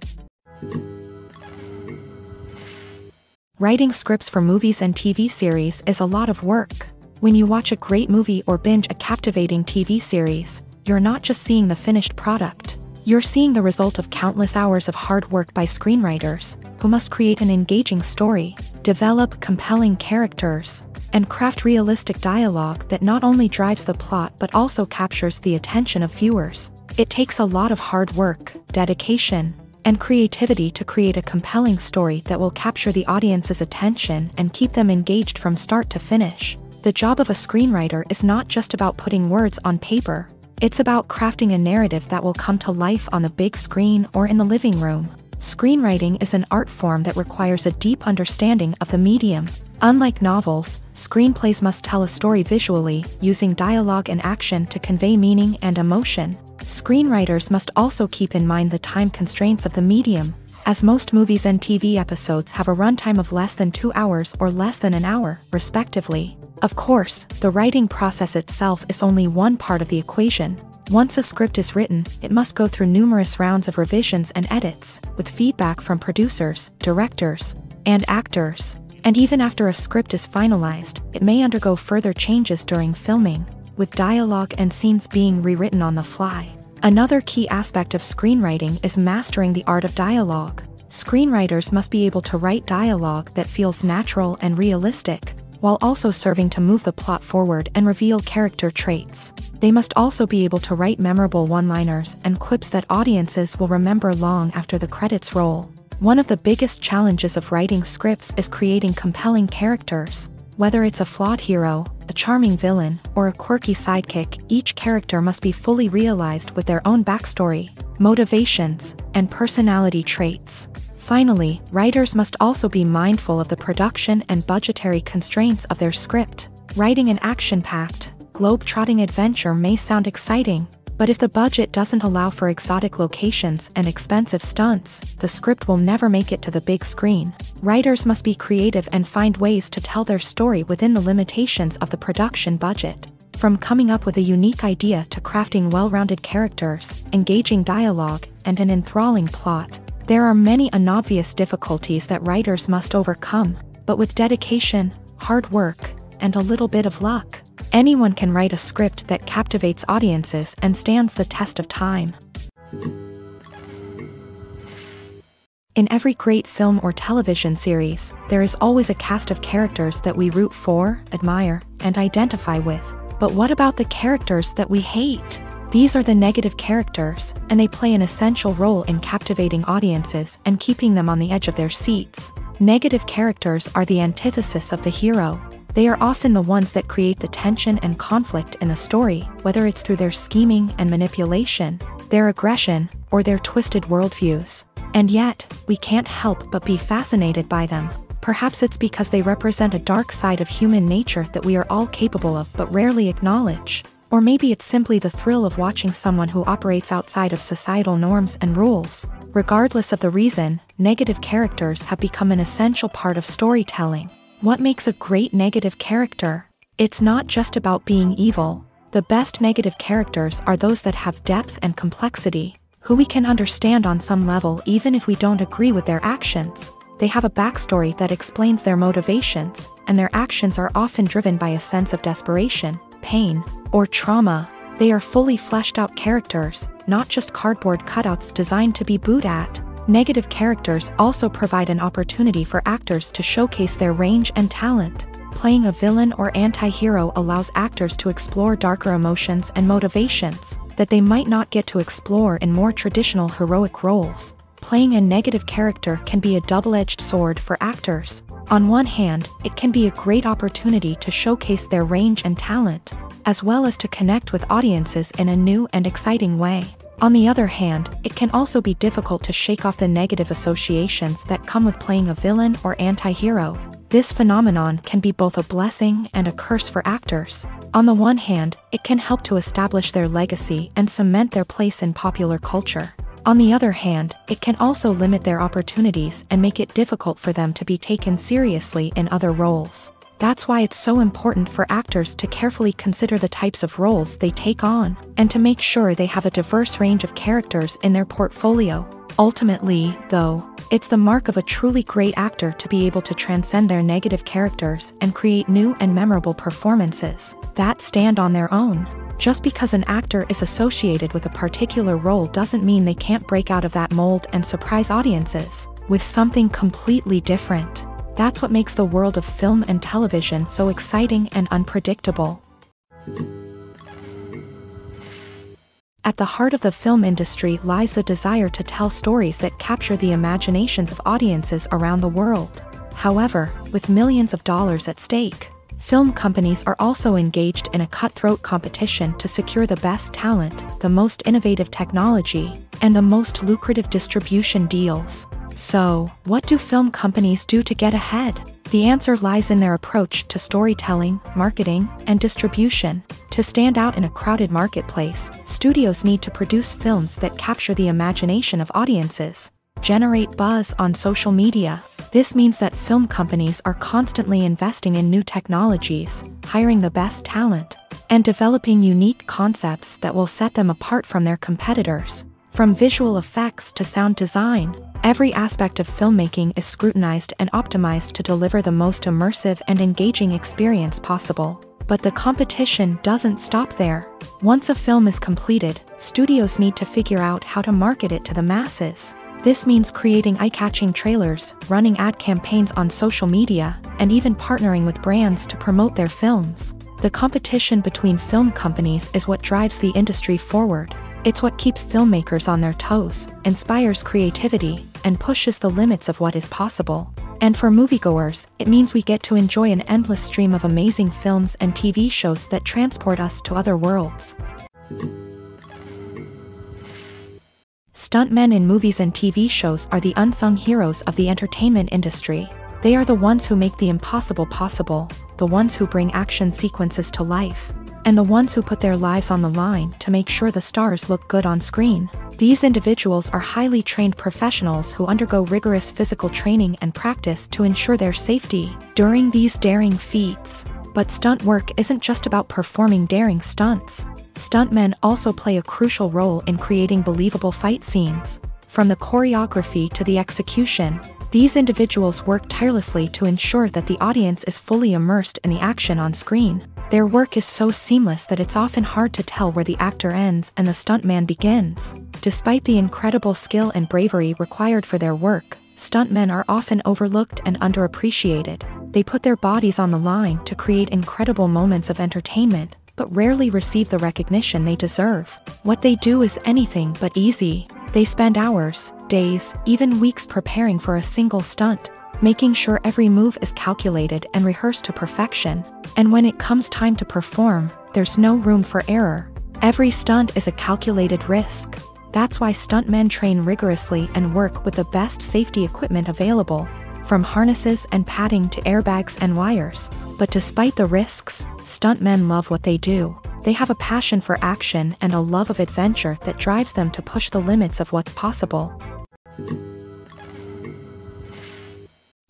Writing scripts for movies and TV series is a lot of work. When you watch a great movie or binge a captivating TV series, you're not just seeing the finished product. You're seeing the result of countless hours of hard work by screenwriters, who must create an engaging story, develop compelling characters, and craft realistic dialogue that not only drives the plot but also captures the attention of viewers. It takes a lot of hard work, dedication, and creativity to create a compelling story that will capture the audience's attention and keep them engaged from start to finish. The job of a screenwriter is not just about putting words on paper. It's about crafting a narrative that will come to life on the big screen or in the living room. Screenwriting is an art form that requires a deep understanding of the medium. Unlike novels, screenplays must tell a story visually, using dialogue and action to convey meaning and emotion. Screenwriters must also keep in mind the time constraints of the medium, as most movies and TV episodes have a runtime of less than 2 hours or less than an hour, respectively. Of course, the writing process itself is only one part of the equation. Once a script is written, it must go through numerous rounds of revisions and edits, with feedback from producers, directors, and actors. And even after a script is finalized, it may undergo further changes during filming, with dialogue and scenes being rewritten on the fly. Another key aspect of screenwriting is mastering the art of dialogue. Screenwriters must be able to write dialogue that feels natural and realistic, while also serving to move the plot forward and reveal character traits. They must also be able to write memorable one-liners and quips that audiences will remember long after the credits roll. One of the biggest challenges of writing scripts is creating compelling characters. Whether it's a flawed hero, a charming villain, or a quirky sidekick, each character must be fully realized with their own backstory, motivations, and personality traits. Finally, writers must also be mindful of the production and budgetary constraints of their script. Writing an action-packed, globe-trotting adventure may sound exciting, but if the budget doesn't allow for exotic locations and expensive stunts, the script will never make it to the big screen. Writers must be creative and find ways to tell their story within the limitations of the production budget. From coming up with a unique idea to crafting well-rounded characters, engaging dialogue, and an enthralling plot, there are many unobvious difficulties that writers must overcome, but with dedication, hard work, and a little bit of luck, anyone can write a script that captivates audiences and stands the test of time. In every great film or television series, there is always a cast of characters that we root for, admire, and identify with. But what about the characters that we hate? These are the negative characters, and they play an essential role in captivating audiences and keeping them on the edge of their seats. Negative characters are the antithesis of the hero. They are often the ones that create the tension and conflict in the story, whether it's through their scheming and manipulation, their aggression, or their twisted worldviews. And yet, we can't help but be fascinated by them. Perhaps it's because they represent a dark side of human nature that we are all capable of but rarely acknowledge. Or maybe it's simply the thrill of watching someone who operates outside of societal norms and rules. Regardless of the reason, negative characters have become an essential part of storytelling. What makes a great negative character? It's not just about being evil. The best negative characters are those that have depth and complexity, who we can understand on some level even if we don't agree with their actions. They have a backstory that explains their motivations, and their actions are often driven by a sense of desperation, pain, or trauma. They are fully fleshed out characters, not just cardboard cutouts designed to be booed at. Negative characters also provide an opportunity for actors to showcase their range and talent. Playing a villain or anti-hero allows actors to explore darker emotions and motivations that they might not get to explore in more traditional heroic roles. Playing a negative character can be a double-edged sword for actors. On one hand, it can be a great opportunity to showcase their range and talent, as well as to connect with audiences in a new and exciting way. On the other hand, it can also be difficult to shake off the negative associations that come with playing a villain or anti-hero. This phenomenon can be both a blessing and a curse for actors. On the one hand, it can help to establish their legacy and cement their place in popular culture. On the other hand, it can also limit their opportunities and make it difficult for them to be taken seriously in other roles. That's why it's so important for actors to carefully consider the types of roles they take on, and to make sure they have a diverse range of characters in their portfolio. Ultimately, though, it's the mark of a truly great actor to be able to transcend their negative characters and create new and memorable performances that stand on their own. Just because an actor is associated with a particular role doesn't mean they can't break out of that mold and surprise audiences with something completely different. That's what makes the world of film and television so exciting and unpredictable. At the heart of the film industry lies the desire to tell stories that capture the imaginations of audiences around the world. However, with millions of dollars at stake, film companies are also engaged in a cutthroat competition to secure the best talent, the most innovative technology, and the most lucrative distribution deals. So, what do film companies do to get ahead? The answer lies in their approach to storytelling, marketing, and distribution. To stand out in a crowded marketplace, studios need to produce films that capture the imagination of audiences, generate buzz on social media. This means that film companies are constantly investing in new technologies, hiring the best talent, and developing unique concepts that will set them apart from their competitors. From visual effects to sound design, every aspect of filmmaking is scrutinized and optimized to deliver the most immersive and engaging experience possible. But the competition doesn't stop there. Once a film is completed, studios need to figure out how to market it to the masses. This means creating eye-catching trailers, running ad campaigns on social media, and even partnering with brands to promote their films. The competition between film companies is what drives the industry forward. It's what keeps filmmakers on their toes, inspires creativity, and pushes the limits of what is possible. And for moviegoers, it means we get to enjoy an endless stream of amazing films and TV shows that transport us to other worlds. Stuntmen in movies and TV shows are the unsung heroes of the entertainment industry. They are the ones who make the impossible possible, the ones who bring action sequences to life, and the ones who put their lives on the line to make sure the stars look good on screen. These individuals are highly trained professionals who undergo rigorous physical training and practice to ensure their safety during these daring feats. But stunt work isn't just about performing daring stunts. Stuntmen also play a crucial role in creating believable fight scenes. From the choreography to the execution, these individuals work tirelessly to ensure that the audience is fully immersed in the action on screen. Their work is so seamless that it's often hard to tell where the actor ends and the stuntman begins. Despite the incredible skill and bravery required for their work, stuntmen are often overlooked and underappreciated. They put their bodies on the line to create incredible moments of entertainment, but rarely receive the recognition they deserve. What they do is anything but easy. They spend hours, days, even weeks preparing for a single stunt, making sure every move is calculated and rehearsed to perfection. And when it comes time to perform, there's no room for error. Every stunt is a calculated risk. That's why stuntmen train rigorously and work with the best safety equipment available, from harnesses and padding to airbags and wires. But despite the risks, stuntmen love what they do. They have a passion for action and a love of adventure that drives them to push the limits of what's possible.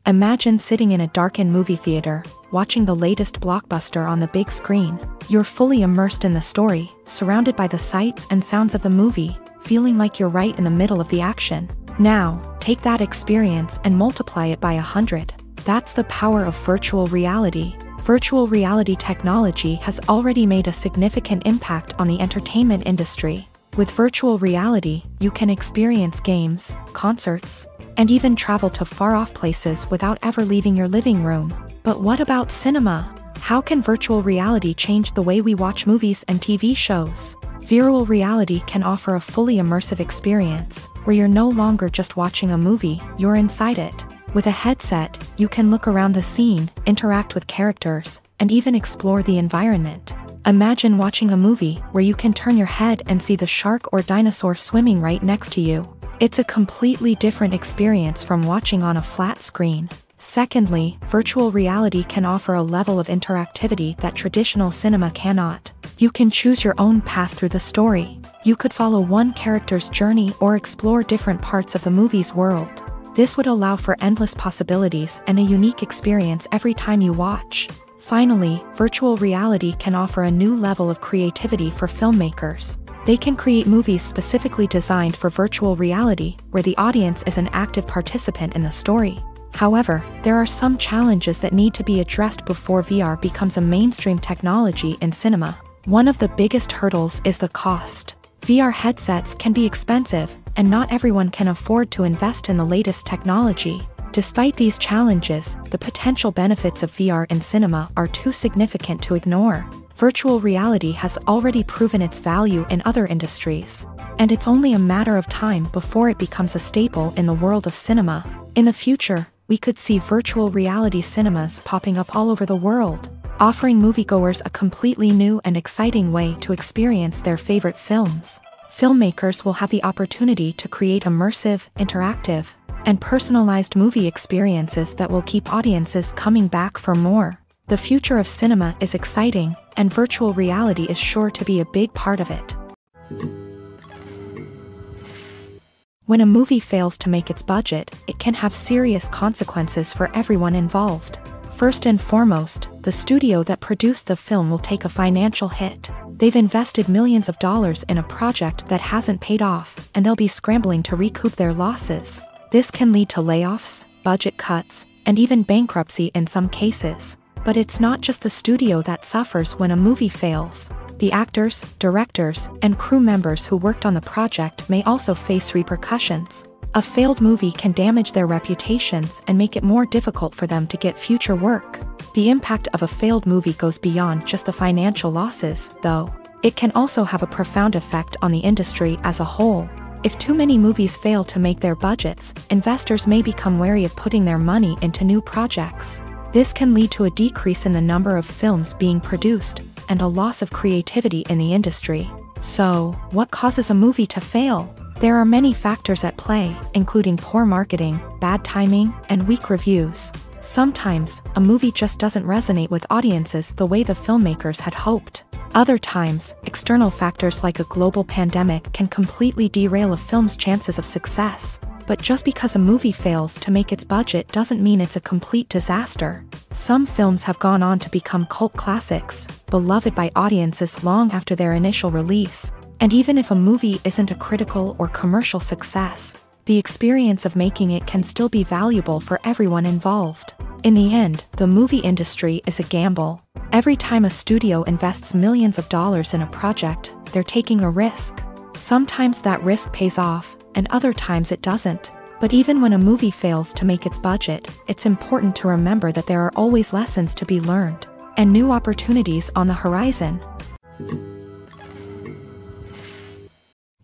Imagine sitting in a darkened movie theater, watching the latest blockbuster on the big screen. You're fully immersed in the story, surrounded by the sights and sounds of the movie, feeling like you're right in the middle of the action. Now, take that experience and multiply it by 100. That's the power of virtual reality. Virtual reality technology has already made a significant impact on the entertainment industry. With virtual reality, you can experience games, concerts, and even travel to far-off places without ever leaving your living room. But what about cinema? How can virtual reality change the way we watch movies and TV shows? Virtual reality can offer a fully immersive experience, where you're no longer just watching a movie, you're inside it. With a headset, you can look around the scene, interact with characters, and even explore the environment. Imagine watching a movie where you can turn your head and see the shark or dinosaur swimming right next to you. It's a completely different experience from watching on a flat screen. Secondly, virtual reality can offer a level of interactivity that traditional cinema cannot. You can choose your own path through the story. You could follow one character's journey or explore different parts of the movie's world. This would allow for endless possibilities and a unique experience every time you watch. Finally, virtual reality can offer a new level of creativity for filmmakers. They can create movies specifically designed for virtual reality, where the audience is an active participant in the story. However, there are some challenges that need to be addressed before VR becomes a mainstream technology in cinema. One of the biggest hurdles is the cost. VR headsets can be expensive, and not everyone can afford to invest in the latest technology. Despite these challenges, the potential benefits of VR in cinema are too significant to ignore. Virtual reality has already proven its value in other industries, and it's only a matter of time before it becomes a staple in the world of cinema. In the future, we could see virtual reality cinemas popping up all over the world, offering moviegoers a completely new and exciting way to experience their favorite films. Filmmakers will have the opportunity to create immersive, interactive, and personalized movie experiences that will keep audiences coming back for more. The future of cinema is exciting, and virtual reality is sure to be a big part of it. When a movie fails to make its budget, it can have serious consequences for everyone involved. First and foremost, the studio that produced the film will take a financial hit. They've invested millions of dollars in a project that hasn't paid off, and they'll be scrambling to recoup their losses. This can lead to layoffs, budget cuts, and even bankruptcy in some cases. But it's not just the studio that suffers when a movie fails. The actors, directors, and crew members who worked on the project may also face repercussions. A failed movie can damage their reputations and make it more difficult for them to get future work. The impact of a failed movie goes beyond just the financial losses, though. It can also have a profound effect on the industry as a whole. If too many movies fail to make their budgets, investors may become wary of putting their money into new projects. This can lead to a decrease in the number of films being produced, and a loss of creativity in the industry. So, what causes a movie to fail? There are many factors at play, including poor marketing, bad timing, and weak reviews. Sometimes, a movie just doesn't resonate with audiences the way the filmmakers had hoped. Other times, external factors like a global pandemic can completely derail a film's chances of success. But just because a movie fails to make its budget doesn't mean it's a complete disaster. Some films have gone on to become cult classics, beloved by audiences long after their initial release. And even if a movie isn't a critical or commercial success, the experience of making it can still be valuable for everyone involved. In the end, the movie industry is a gamble. Every time a studio invests millions of dollars in a project, they're taking a risk. Sometimes that risk pays off, and other times it doesn't. But even when a movie fails to make its budget, it's important to remember that there are always lessons to be learned, and new opportunities on the horizon.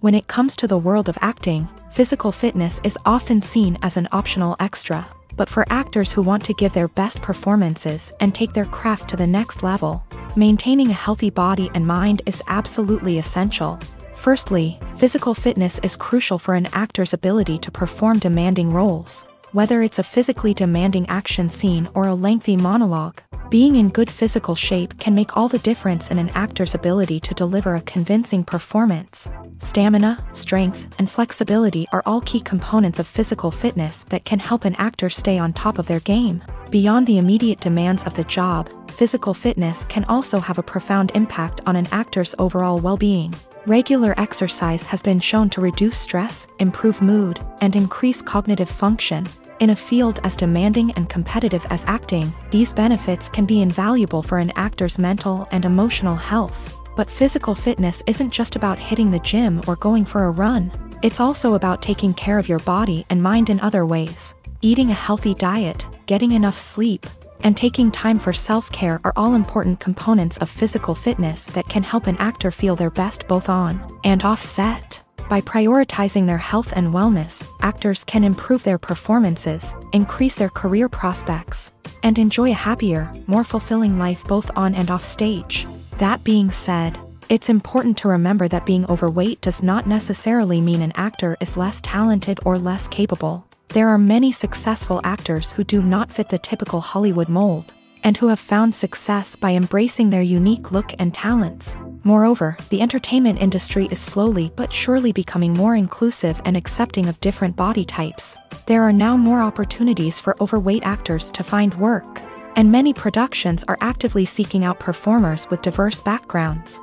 When it comes to the world of acting, physical fitness is often seen as an optional extra. But for actors who want to give their best performances and take their craft to the next level, maintaining a healthy body and mind is absolutely essential. Firstly, physical fitness is crucial for an actor's ability to perform demanding roles. Whether it's a physically demanding action scene or a lengthy monologue, being in good physical shape can make all the difference in an actor's ability to deliver a convincing performance. Stamina, strength, and flexibility are all key components of physical fitness that can help an actor stay on top of their game. Beyond the immediate demands of the job, physical fitness can also have a profound impact on an actor's overall well-being. Regular exercise has been shown to reduce stress, improve mood, and increase cognitive function. In a field as demanding and competitive as acting, these benefits can be invaluable for an actor's mental and emotional health. But physical fitness isn't just about hitting the gym or going for a run. It's also about taking care of your body and mind in other ways. Eating a healthy diet, getting enough sleep, and taking time for self-care are all important components of physical fitness that can help an actor feel their best both on and off set. By prioritizing their health and wellness, actors can improve their performances, increase their career prospects, and enjoy a happier, more fulfilling life both on and off stage. That being said, it's important to remember that being overweight does not necessarily mean an actor is less talented or less capable. There are many successful actors who do not fit the typical Hollywood mold, and who have found success by embracing their unique look and talents. Moreover, the entertainment industry is slowly but surely becoming more inclusive and accepting of different body types. There are now more opportunities for overweight actors to find work, and many productions are actively seeking out performers with diverse backgrounds.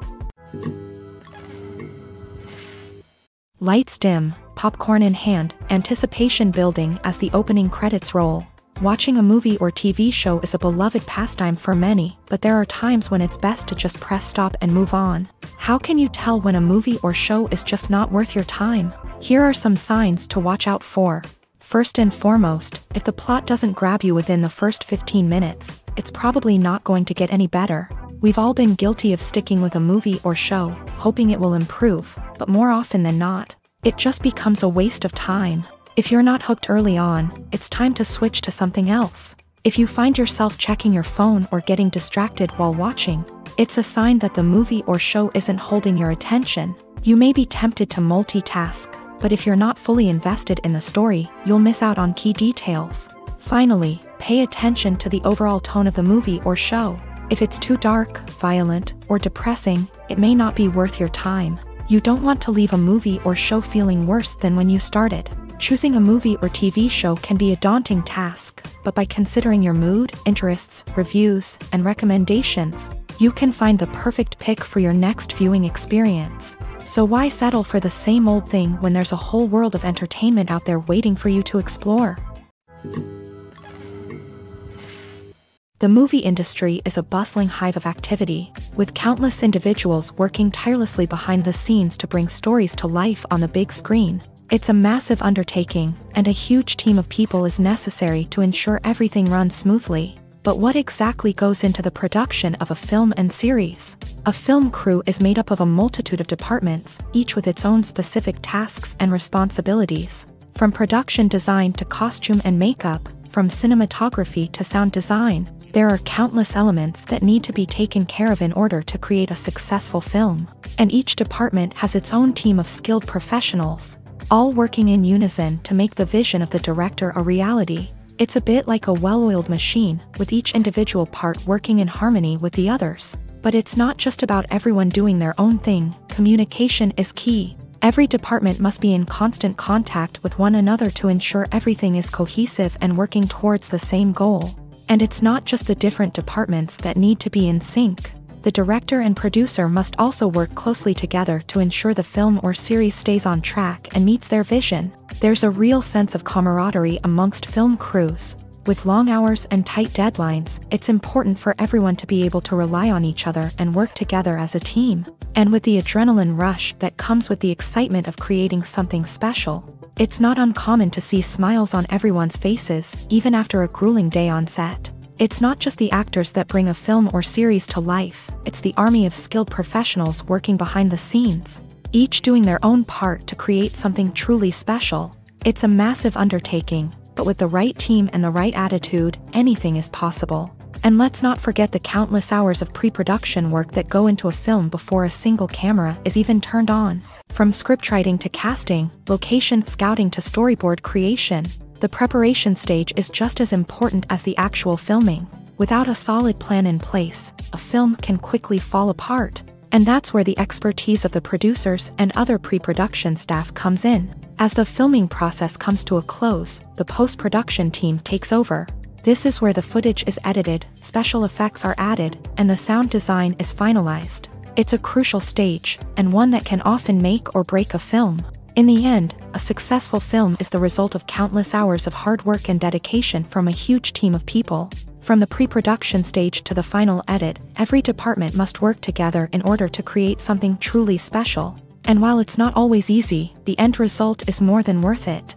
Lights dim, popcorn in hand, anticipation building as the opening credits roll. Watching a movie or TV show is a beloved pastime for many, but there are times when it's best to just press stop and move on. How can you tell when a movie or show is just not worth your time? Here are some signs to watch out for. First and foremost, if the plot doesn't grab you within the first 15 minutes, it's probably not going to get any better. We've all been guilty of sticking with a movie or show, hoping it will improve, but more often than not, it just becomes a waste of time. If you're not hooked early on, it's time to switch to something else. If you find yourself checking your phone or getting distracted while watching, it's a sign that the movie or show isn't holding your attention. You may be tempted to multitask, but if you're not fully invested in the story, you'll miss out on key details. Finally, pay attention to the overall tone of the movie or show. If it's too dark, violent, or depressing, it may not be worth your time. You don't want to leave a movie or show feeling worse than when you started. Choosing a movie or TV show can be a daunting task, but by considering your mood, interests, reviews, and recommendations, you can find the perfect pick for your next viewing experience. So why settle for the same old thing when there's a whole world of entertainment out there waiting for you to explore? The movie industry is a bustling hive of activity, with countless individuals working tirelessly behind the scenes to bring stories to life on the big screen. It's a massive undertaking, and a huge team of people is necessary to ensure everything runs smoothly. But what exactly goes into the production of a film and series? A film crew is made up of a multitude of departments, each with its own specific tasks and responsibilities. From production design to costume and makeup, from cinematography to sound design, there are countless elements that need to be taken care of in order to create a successful film. And each department has its own team of skilled professionals, all working in unison to make the vision of the director a reality. It's a bit like a well-oiled machine, with each individual part working in harmony with the others. But it's not just about everyone doing their own thing. Communication is key. Every department must be in constant contact with one another to ensure everything is cohesive and working towards the same goal. And it's not just the different departments that need to be in sync. The director and producer must also work closely together to ensure the film or series stays on track and meets their vision. There's a real sense of camaraderie amongst film crews. With long hours and tight deadlines, it's important for everyone to be able to rely on each other and work together as a team. And with the adrenaline rush that comes with the excitement of creating something special, it's not uncommon to see smiles on everyone's faces, even after a grueling day on set. It's not just the actors that bring a film or series to life, it's the army of skilled professionals working behind the scenes, each doing their own part to create something truly special. It's a massive undertaking, but with the right team and the right attitude, anything is possible. And let's not forget the countless hours of pre-production work that go into a film before a single camera is even turned on. From scriptwriting to casting, location scouting to storyboard creation, the preparation stage is just as important as the actual filming. Without a solid plan in place, a film can quickly fall apart. And that's where the expertise of the producers and other pre-production staff comes in. As the filming process comes to a close, the post-production team takes over. This is where the footage is edited, special effects are added, and the sound design is finalized. It's a crucial stage, and one that can often make or break a film. In the end, a successful film is the result of countless hours of hard work and dedication from a huge team of people. From the pre-production stage to the final edit, every department must work together in order to create something truly special. And while it's not always easy, the end result is more than worth it.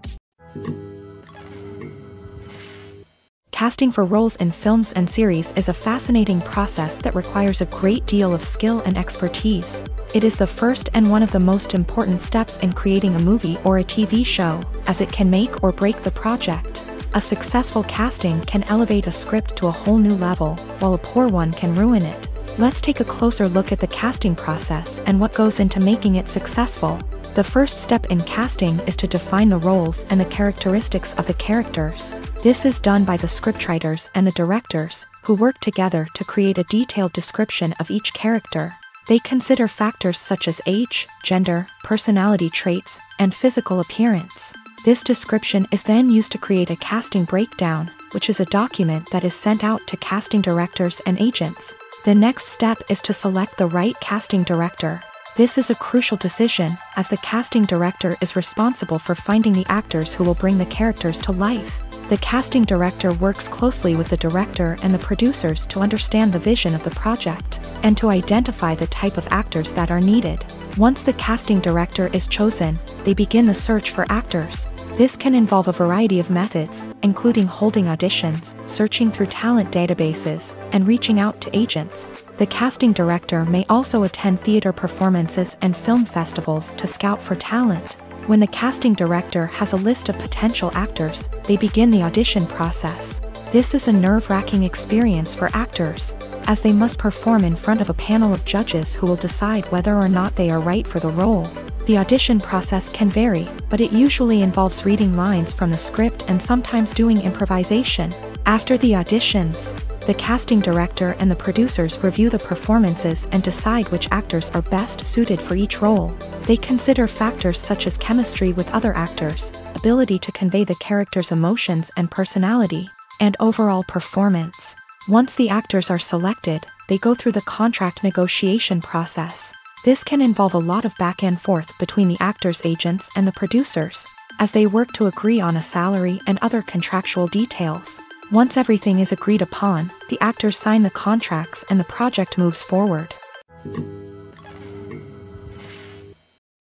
Casting for roles in films and series is a fascinating process that requires a great deal of skill and expertise. It is the first and one of the most important steps in creating a movie or a TV show, as it can make or break the project. A successful casting can elevate a script to a whole new level, while a poor one can ruin it. Let's take a closer look at the casting process and what goes into making it successful. The first step in casting is to define the roles and the characteristics of the characters. This is done by the scriptwriters and the directors, who work together to create a detailed description of each character. They consider factors such as age, gender, personality traits, and physical appearance. This description is then used to create a casting breakdown, which is a document that is sent out to casting directors and agents. The next step is to select the right casting director. This is a crucial decision, as the casting director is responsible for finding the actors who will bring the characters to life. The casting director works closely with the director and the producers to understand the vision of the project, and to identify the type of actors that are needed. Once the casting director is chosen, they begin the search for actors. This can involve a variety of methods, including holding auditions, searching through talent databases, and reaching out to agents. The casting director may also attend theater performances and film festivals to scout for talent. When the casting director has a list of potential actors, they begin the audition process. This is a nerve-wracking experience for actors, as they must perform in front of a panel of judges who will decide whether or not they are right for the role. The audition process can vary, but it usually involves reading lines from the script and sometimes doing improvisation. After the auditions, the casting director and the producers review the performances and decide which actors are best suited for each role. They consider factors such as chemistry with other actors, ability to convey the character's emotions and personality, and overall performance. Once the actors are selected, they go through the contract negotiation process. This can involve a lot of back and forth between the actors' agents and the producers, as they work to agree on a salary and other contractual details. Once everything is agreed upon, the actors sign the contracts and the project moves forward.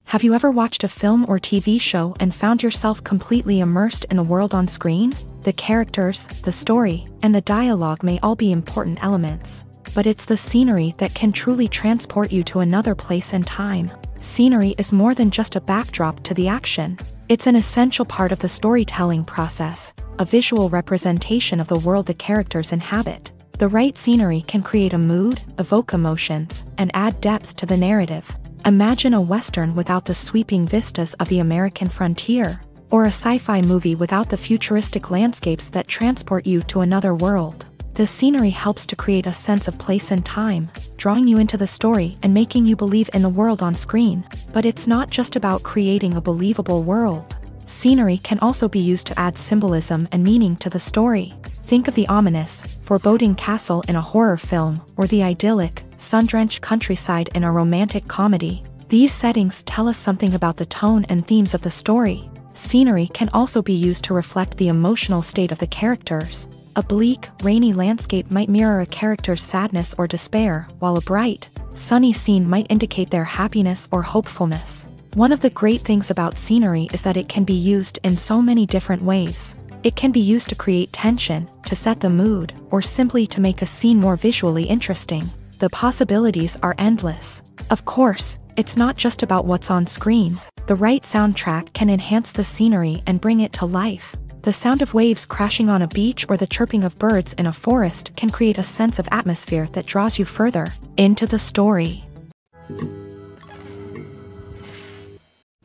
Have you ever watched a film or TV show and found yourself completely immersed in the world on screen? The characters, the story, and the dialogue may all be important elements, but it's the scenery that can truly transport you to another place and time. Scenery is more than just a backdrop to the action. It's an essential part of the storytelling process, a visual representation of the world the characters inhabit. The right scenery can create a mood, evoke emotions, and add depth to the narrative. Imagine a Western without the sweeping vistas of the American frontier, or a sci-fi movie without the futuristic landscapes that transport you to another world. The scenery helps to create a sense of place and time, drawing you into the story and making you believe in the world on screen. But it's not just about creating a believable world. Scenery can also be used to add symbolism and meaning to the story. Think of the ominous, foreboding castle in a horror film, or the idyllic, sun-drenched countryside in a romantic comedy. These settings tell us something about the tone and themes of the story. Scenery can also be used to reflect the emotional state of the characters. A bleak, rainy landscape might mirror a character's sadness or despair, while a bright, sunny scene might indicate their happiness or hopefulness. One of the great things about scenery is that it can be used in so many different ways. It can be used to create tension, to set the mood, or simply to make a scene more visually interesting. The possibilities are endless. Of course, it's not just about what's on screen. The right soundtrack can enhance the scenery and bring it to life. The sound of waves crashing on a beach or the chirping of birds in a forest can create a sense of atmosphere that draws you further into the story.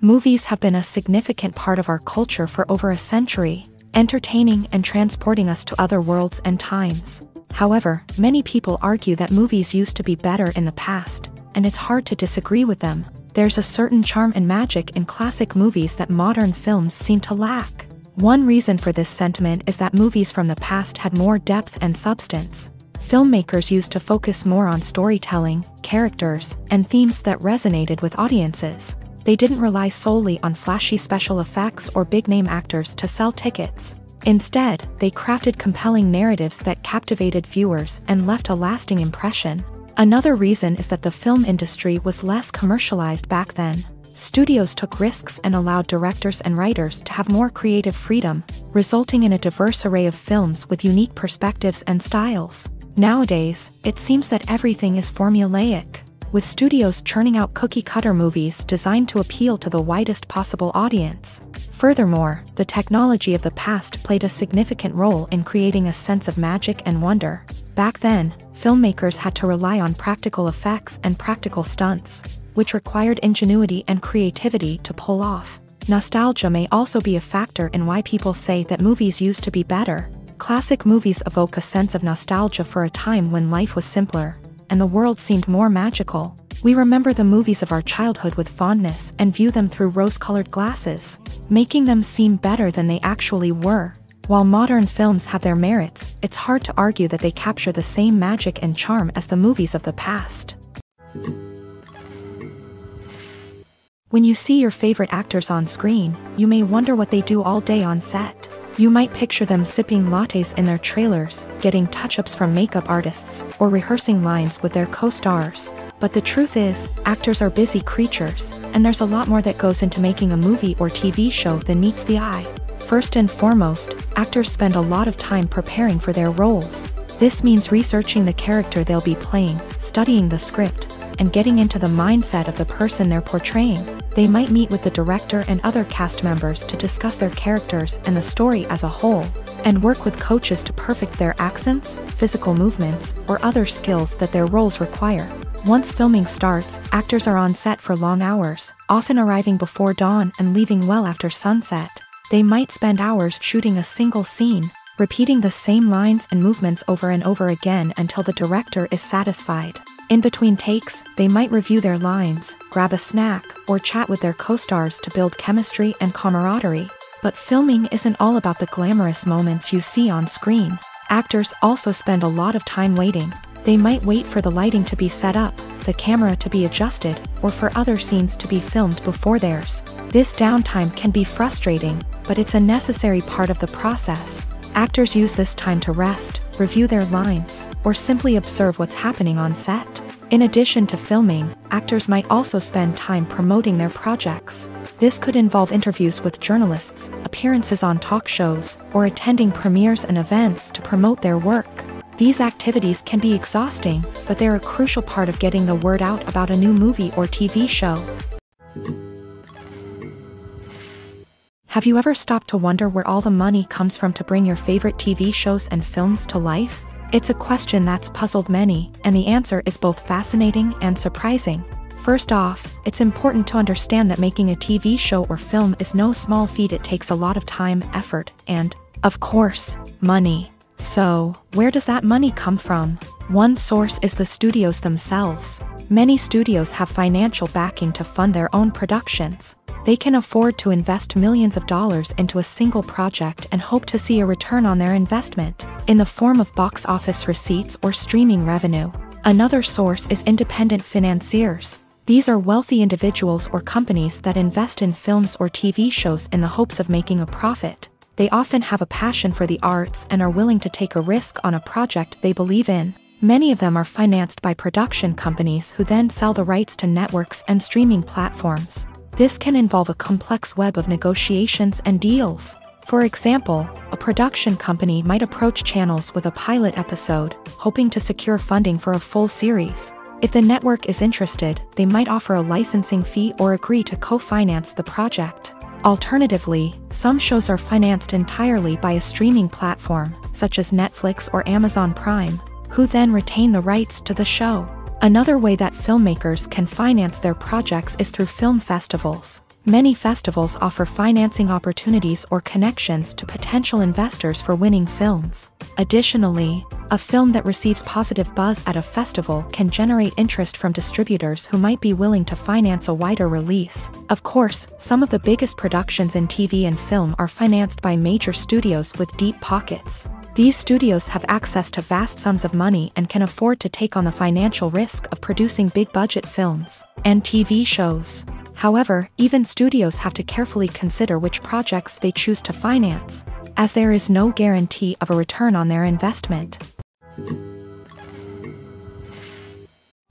Movies have been a significant part of our culture for over a century, entertaining and transporting us to other worlds and times. However, many people argue that movies used to be better in the past, and it's hard to disagree with them. There's a certain charm and magic in classic movies that modern films seem to lack. One reason for this sentiment is that movies from the past had more depth and substance. Filmmakers used to focus more on storytelling, characters, and themes that resonated with audiences. They didn't rely solely on flashy special effects or big-name actors to sell tickets. Instead, they crafted compelling narratives that captivated viewers and left a lasting impression. Another reason is that the film industry was less commercialized back then. Studios took risks and allowed directors and writers to have more creative freedom, resulting in a diverse array of films with unique perspectives and styles. Nowadays, it seems that everything is formulaic, with studios churning out cookie-cutter movies designed to appeal to the widest possible audience. Furthermore, the technology of the past played a significant role in creating a sense of magic and wonder. Back then, filmmakers had to rely on practical effects and practical stunts, which required ingenuity and creativity to pull off. Nostalgia may also be a factor in why people say that movies used to be better. Classic movies evoke a sense of nostalgia for a time when life was simpler, and the world seemed more magical. We remember the movies of our childhood with fondness and view them through rose-colored glasses, making them seem better than they actually were. While modern films have their merits, it's hard to argue that they capture the same magic and charm as the movies of the past. When you see your favorite actors on screen, you may wonder what they do all day on set. You might picture them sipping lattes in their trailers, getting touch-ups from makeup artists, or rehearsing lines with their co-stars. But the truth is, actors are busy creatures, and there's a lot more that goes into making a movie or TV show than meets the eye. First and foremost, actors spend a lot of time preparing for their roles. This means researching the character they'll be playing, studying the script, and getting into the mindset of the person they're portraying. They might meet with the director and other cast members to discuss their characters and the story as a whole, and work with coaches to perfect their accents, physical movements, or other skills that their roles require. Once filming starts, actors are on set for long hours, often arriving before dawn and leaving well after sunset. They might spend hours shooting a single scene, repeating the same lines and movements over and over again until the director is satisfied. In between takes, they might review their lines, grab a snack, or chat with their co-stars to build chemistry and camaraderie. But filming isn't all about the glamorous moments you see on screen. Actors also spend a lot of time waiting. They might wait for the lighting to be set up, the camera to be adjusted, or for other scenes to be filmed before theirs. This downtime can be frustrating, but it's a necessary part of the process. Actors use this time to rest, review their lines, or simply observe what's happening on set. In addition to filming, actors might also spend time promoting their projects. This could involve interviews with journalists, appearances on talk shows, or attending premieres and events to promote their work. These activities can be exhausting, but they're a crucial part of getting the word out about a new movie or TV show. Have you ever stopped to wonder where all the money comes from to bring your favorite TV shows and films to life? It's a question that's puzzled many, and the answer is both fascinating and surprising. First off, it's important to understand that making a TV show or film is no small feat. It takes a lot of time, effort, and, of course, money. So, where does that money come from? One source is the studios themselves. Many studios have financial backing to fund their own productions. They can afford to invest millions of dollars into a single project and hope to see a return on their investment, in the form of box office receipts or streaming revenue. Another source is independent financiers. These are wealthy individuals or companies that invest in films or TV shows in the hopes of making a profit. They often have a passion for the arts and are willing to take a risk on a project they believe in. Many of them are financed by production companies who then sell the rights to networks and streaming platforms. This can involve a complex web of negotiations and deals. For example, a production company might approach channels with a pilot episode, hoping to secure funding for a full series. If the network is interested, they might offer a licensing fee or agree to co-finance the project. Alternatively, some shows are financed entirely by a streaming platform, such as Netflix or Amazon Prime, who then retain the rights to the show. Another way that filmmakers can finance their projects is through film festivals. Many festivals offer financing opportunities or connections to potential investors for winning films. Additionally, a film that receives positive buzz at a festival can generate interest from distributors who might be willing to finance a wider release. Of course, some of the biggest productions in TV and film are financed by major studios with deep pockets. These studios have access to vast sums of money and can afford to take on the financial risk of producing big-budget films and TV shows. However, even studios have to carefully consider which projects they choose to finance, as there is no guarantee of a return on their investment.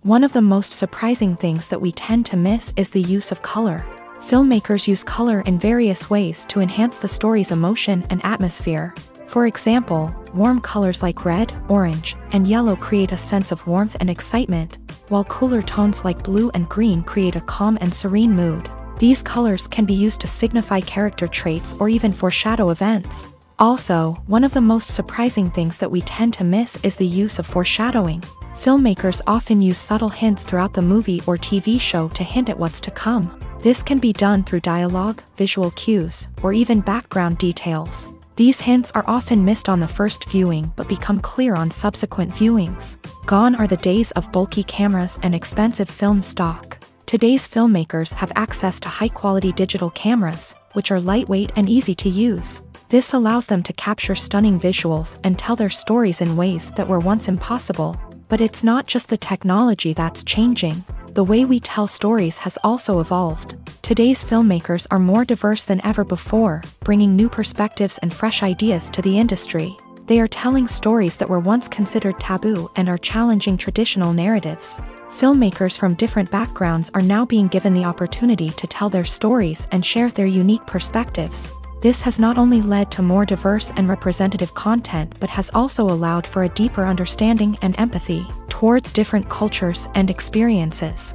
One of the most surprising things that we tend to miss is the use of color. Filmmakers use color in various ways to enhance the story's emotion and atmosphere. For example, warm colors like red, orange, and yellow create a sense of warmth and excitement, while cooler tones like blue and green create a calm and serene mood. These colors can be used to signify character traits or even foreshadow events. Also, one of the most surprising things that we tend to miss is the use of foreshadowing. Filmmakers often use subtle hints throughout the movie or TV show to hint at what's to come. This can be done through dialogue, visual cues, or even background details. These hints are often missed on the first viewing but become clear on subsequent viewings. Gone are the days of bulky cameras and expensive film stock. Today's filmmakers have access to high-quality digital cameras, which are lightweight and easy to use. This allows them to capture stunning visuals and tell their stories in ways that were once impossible. But it's not just the technology that's changing. The way we tell stories has also evolved. Today's filmmakers are more diverse than ever before, bringing new perspectives and fresh ideas to the industry. They are telling stories that were once considered taboo and are challenging traditional narratives. Filmmakers from different backgrounds are now being given the opportunity to tell their stories and share their unique perspectives. This has not only led to more diverse and representative content but has also allowed for a deeper understanding and empathy towards different cultures and experiences.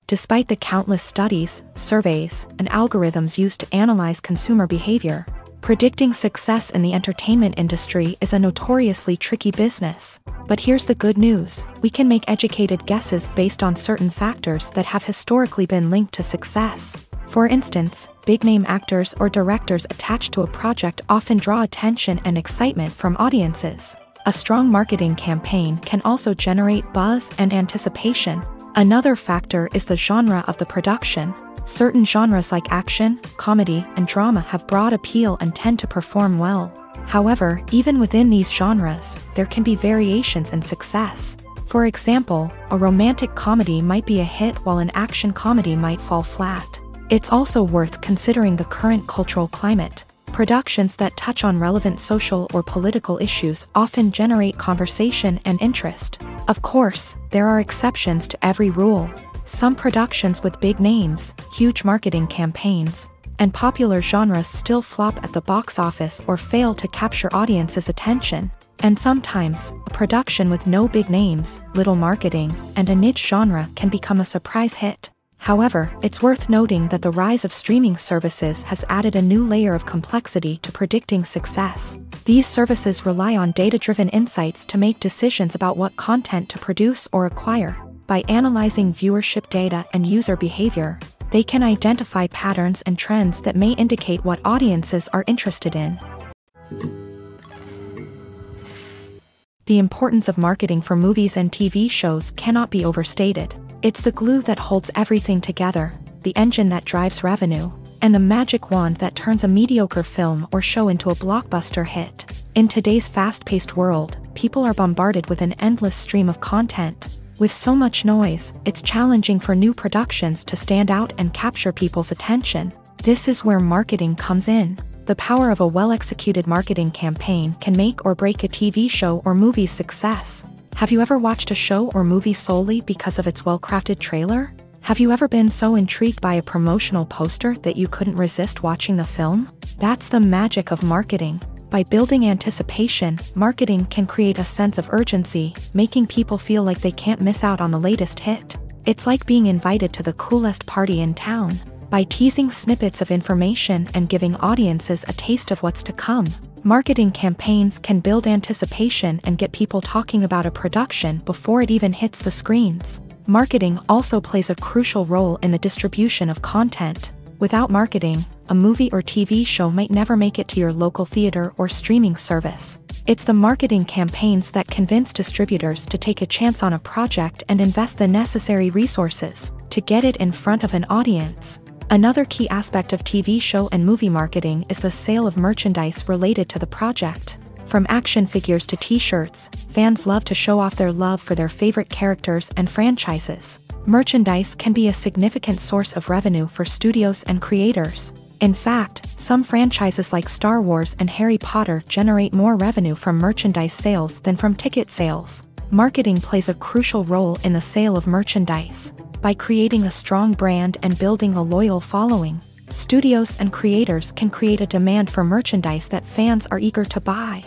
Despite the countless studies, surveys, and algorithms used to analyze consumer behavior, predicting success in the entertainment industry is a notoriously tricky business. But here's the good news: we can make educated guesses based on certain factors that have historically been linked to success. For instance, big-name actors or directors attached to a project often draw attention and excitement from audiences. A strong marketing campaign can also generate buzz and anticipation. Another factor is the genre of the production. Certain genres like action, comedy, and drama have broad appeal and tend to perform well. However, even within these genres, there can be variations in success. For example, a romantic comedy might be a hit while an action comedy might fall flat. It's also worth considering the current cultural climate. Productions that touch on relevant social or political issues often generate conversation and interest. Of course, there are exceptions to every rule. Some productions with big names, huge marketing campaigns, and popular genres still flop at the box office or fail to capture audiences' attention. And sometimes, a production with no big names, little marketing, and a niche genre can become a surprise hit. However, it's worth noting that the rise of streaming services has added a new layer of complexity to predicting success. These services rely on data-driven insights to make decisions about what content to produce or acquire. By analyzing viewership data and user behavior, they can identify patterns and trends that may indicate what audiences are interested in. The importance of marketing for movies and TV shows cannot be overstated. It's the glue that holds everything together, the engine that drives revenue, and the magic wand that turns a mediocre film or show into a blockbuster hit. In today's fast-paced world, people are bombarded with an endless stream of content. With so much noise, it's challenging for new productions to stand out and capture people's attention. This is where marketing comes in. The power of a well-executed marketing campaign can make or break a TV show or movie's success. Have you ever watched a show or movie solely because of its well-crafted trailer? Have you ever been so intrigued by a promotional poster that you couldn't resist watching the film? That's the magic of marketing. By building anticipation, marketing can create a sense of urgency, making people feel like they can't miss out on the latest hit. It's like being invited to the coolest party in town. By teasing snippets of information and giving audiences a taste of what's to come, marketing campaigns can build anticipation and get people talking about a production before it even hits the screens. Marketing also plays a crucial role in the distribution of content. Without marketing, a movie or TV show might never make it to your local theater or streaming service. It's the marketing campaigns that convince distributors to take a chance on a project and invest the necessary resources to get it in front of an audience. Another key aspect of TV show and movie marketing is the sale of merchandise related to the project. From action figures to t-shirts, fans love to show off their love for their favorite characters and franchises. Merchandise can be a significant source of revenue for studios and creators. In fact, some franchises like Star Wars and Harry Potter generate more revenue from merchandise sales than from ticket sales. Marketing plays a crucial role in the sale of merchandise. By creating a strong brand and building a loyal following, studios and creators can create a demand for merchandise that fans are eager to buy.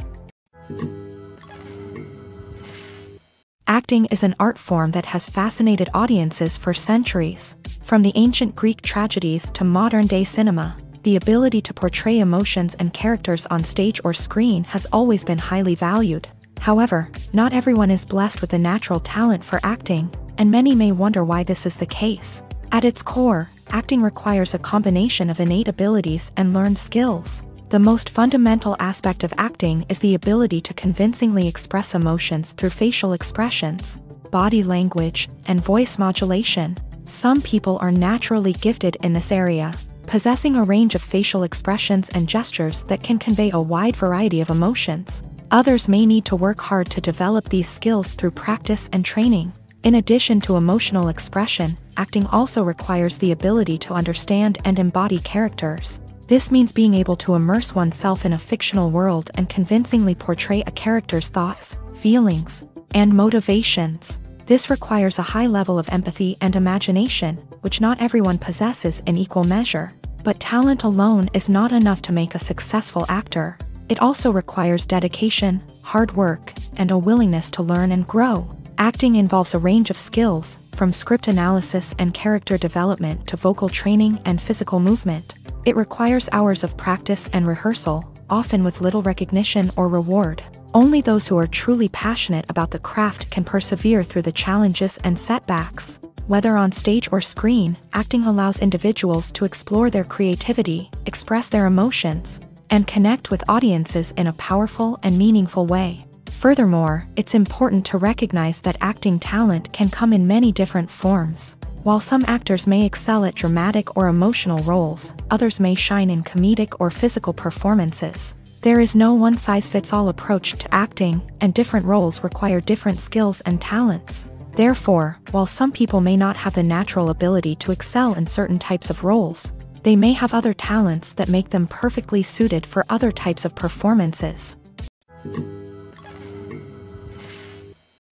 Acting is an art form that has fascinated audiences for centuries. From the ancient Greek tragedies to modern-day cinema, the ability to portray emotions and characters on stage or screen has always been highly valued. However, not everyone is blessed with a natural talent for acting, and many may wonder why this is the case. At its core, acting requires a combination of innate abilities and learned skills. The most fundamental aspect of acting is the ability to convincingly express emotions through facial expressions, body language, and voice modulation. Some people are naturally gifted in this area, possessing a range of facial expressions and gestures that can convey a wide variety of emotions. Others may need to work hard to develop these skills through practice and training. In addition to emotional expression, acting also requires the ability to understand and embody characters. This means being able to immerse oneself in a fictional world and convincingly portray a character's thoughts, feelings, and motivations. This requires a high level of empathy and imagination, which not everyone possesses in equal measure. But talent alone is not enough to make a successful actor. It also requires dedication, hard work, and a willingness to learn and grow. Acting involves a range of skills, from script analysis and character development to vocal training and physical movement. It requires hours of practice and rehearsal, often with little recognition or reward. Only those who are truly passionate about the craft can persevere through the challenges and setbacks. Whether on stage or screen, acting allows individuals to explore their creativity, express their emotions, and connect with audiences in a powerful and meaningful way. Furthermore, it's important to recognize that acting talent can come in many different forms. While some actors may excel at dramatic or emotional roles, others may shine in comedic or physical performances. There is no one-size-fits-all approach to acting, and different roles require different skills and talents. Therefore, while some people may not have the natural ability to excel in certain types of roles, they may have other talents that make them perfectly suited for other types of performances.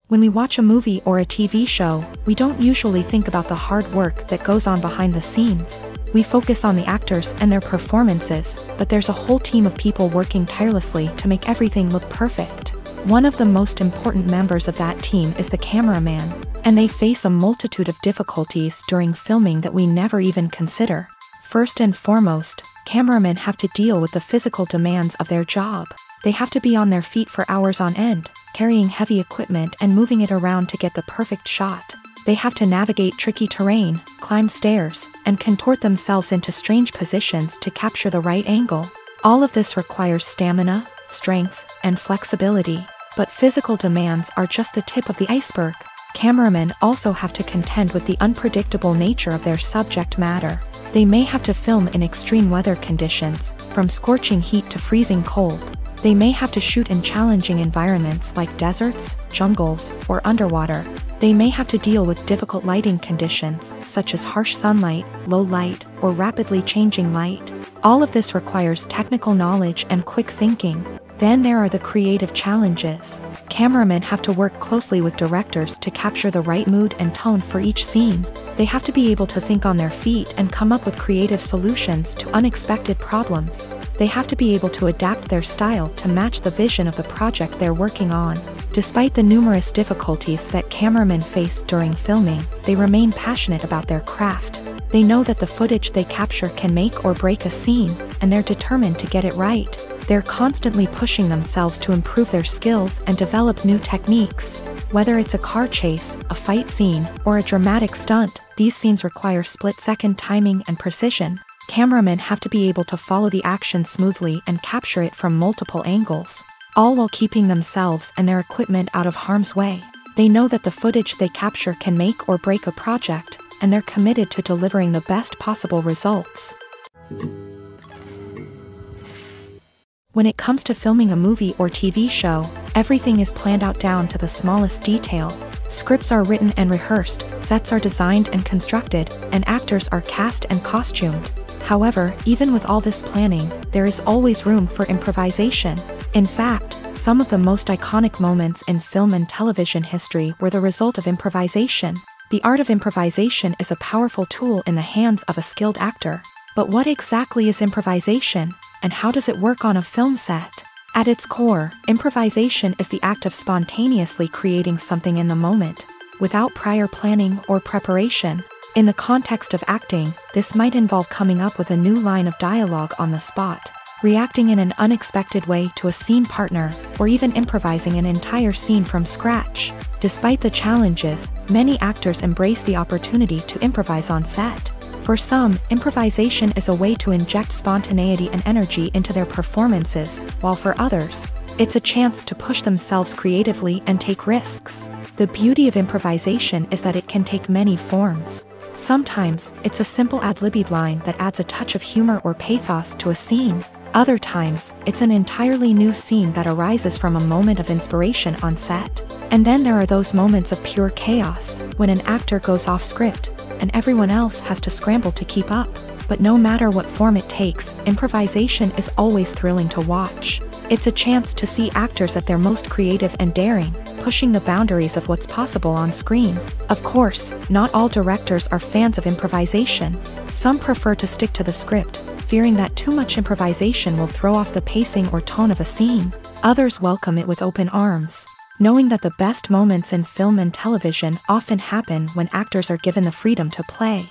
When we watch a movie or a TV show, we don't usually think about the hard work that goes on behind the scenes. We focus on the actors and their performances, but there's a whole team of people working tirelessly to make everything look perfect. One of the most important members of that team is the cameraman, and they face a multitude of difficulties during filming that we never even consider. First and foremost, cameramen have to deal with the physical demands of their job. They have to be on their feet for hours on end, carrying heavy equipment and moving it around to get the perfect shot. They have to navigate tricky terrain, climb stairs, and contort themselves into strange positions to capture the right angle. All of this requires stamina, strength, and flexibility. But physical demands are just the tip of the iceberg. Cameramen also have to contend with the unpredictable nature of their subject matter. They may have to film in extreme weather conditions, from scorching heat to freezing cold. They may have to shoot in challenging environments like deserts, jungles, or underwater. They may have to deal with difficult lighting conditions, such as harsh sunlight, low light, or rapidly changing light. All of this requires technical knowledge and quick thinking. Then there are the creative challenges. Cameramen have to work closely with directors to capture the right mood and tone for each scene. They have to be able to think on their feet and come up with creative solutions to unexpected problems. They have to be able to adapt their style to match the vision of the project they're working on. Despite the numerous difficulties that cameramen face during filming, they remain passionate about their craft. They know that the footage they capture can make or break a scene, and they're determined to get it right. They're constantly pushing themselves to improve their skills and develop new techniques. Whether it's a car chase, a fight scene, or a dramatic stunt, these scenes require split-second timing and precision. Cameramen have to be able to follow the action smoothly and capture it from multiple angles, all while keeping themselves and their equipment out of harm's way. They know that the footage they capture can make or break a project, and they're committed to delivering the best possible results. When it comes to filming a movie or TV show, everything is planned out down to the smallest detail. Scripts are written and rehearsed, sets are designed and constructed, and actors are cast and costumed. However, even with all this planning, there is always room for improvisation. In fact, some of the most iconic moments in film and television history were the result of improvisation. The art of improvisation is a powerful tool in the hands of a skilled actor. But what exactly is improvisation, and how does it work on a film set? At its core, improvisation is the act of spontaneously creating something in the moment, without prior planning or preparation. In the context of acting, this might involve coming up with a new line of dialogue on the spot, reacting in an unexpected way to a scene partner, or even improvising an entire scene from scratch. Despite the challenges, many actors embrace the opportunity to improvise on set. For some, improvisation is a way to inject spontaneity and energy into their performances, while for others, it's a chance to push themselves creatively and take risks. The beauty of improvisation is that it can take many forms. Sometimes, it's a simple ad-libbed line that adds a touch of humor or pathos to a scene. Other times, it's an entirely new scene that arises from a moment of inspiration on set. And then there are those moments of pure chaos, when an actor goes off script, and everyone else has to scramble to keep up. But no matter what form it takes, improvisation is always thrilling to watch. It's a chance to see actors at their most creative and daring, pushing the boundaries of what's possible on screen. Of course, not all directors are fans of improvisation. Some prefer to stick to the script, fearing that too much improvisation will throw off the pacing or tone of a scene. Others welcome it with open arms, knowing that the best moments in film and television often happen when actors are given the freedom to play.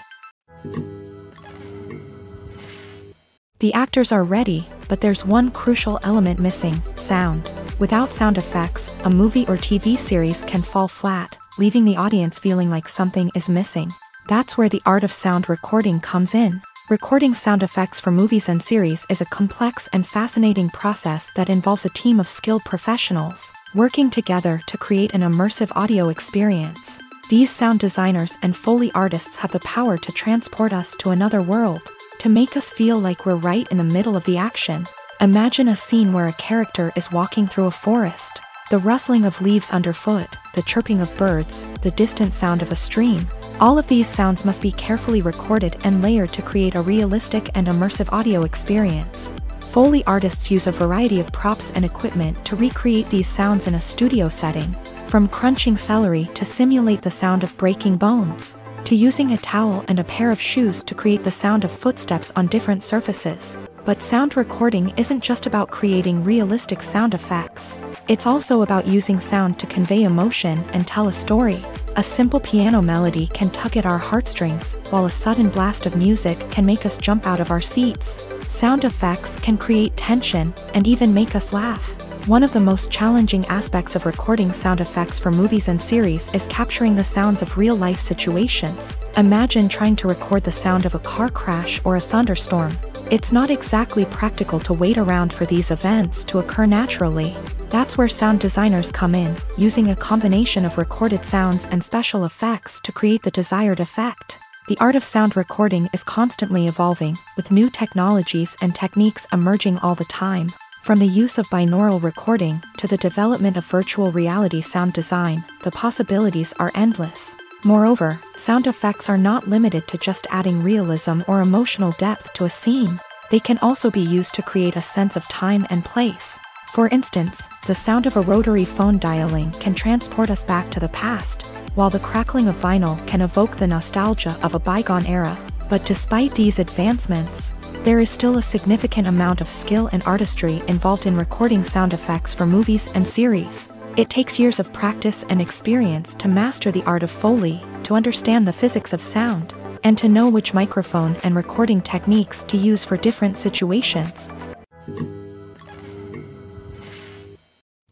The actors are ready, but there's one crucial element missing: sound. Without sound effects, a movie or TV series can fall flat, leaving the audience feeling like something is missing. That's where the art of sound recording comes in. Recording sound effects for movies and series is a complex and fascinating process that involves a team of skilled professionals working together to create an immersive audio experience. These sound designers and Foley artists have the power to transport us to another world, to make us feel like we're right in the middle of the action. Imagine a scene where a character is walking through a forest. The rustling of leaves underfoot, the chirping of birds, the distant sound of a stream. All of these sounds must be carefully recorded and layered to create a realistic and immersive audio experience. Foley artists use a variety of props and equipment to recreate these sounds in a studio setting, from crunching celery to simulate the sound of breaking bones, to using a towel and a pair of shoes to create the sound of footsteps on different surfaces. But sound recording isn't just about creating realistic sound effects. It's also about using sound to convey emotion and tell a story. A simple piano melody can tug at our heartstrings, while a sudden blast of music can make us jump out of our seats. Sound effects can create tension and even make us laugh. One of the most challenging aspects of recording sound effects for movies and series is capturing the sounds of real-life situations. Imagine trying to record the sound of a car crash or a thunderstorm. It's not exactly practical to wait around for these events to occur naturally. That's where sound designers come in, using a combination of recorded sounds and special effects to create the desired effect. The art of sound recording is constantly evolving, with new technologies and techniques emerging all the time. From the use of binaural recording to the development of virtual reality sound design, the possibilities are endless. Moreover, sound effects are not limited to just adding realism or emotional depth to a scene. They can also be used to create a sense of time and place. For instance, the sound of a rotary phone dialing can transport us back to the past, while the crackling of vinyl can evoke the nostalgia of a bygone era. But despite these advancements, there is still a significant amount of skill and artistry involved in recording sound effects for movies and series. It takes years of practice and experience to master the art of Foley, to understand the physics of sound, and to know which microphone and recording techniques to use for different situations.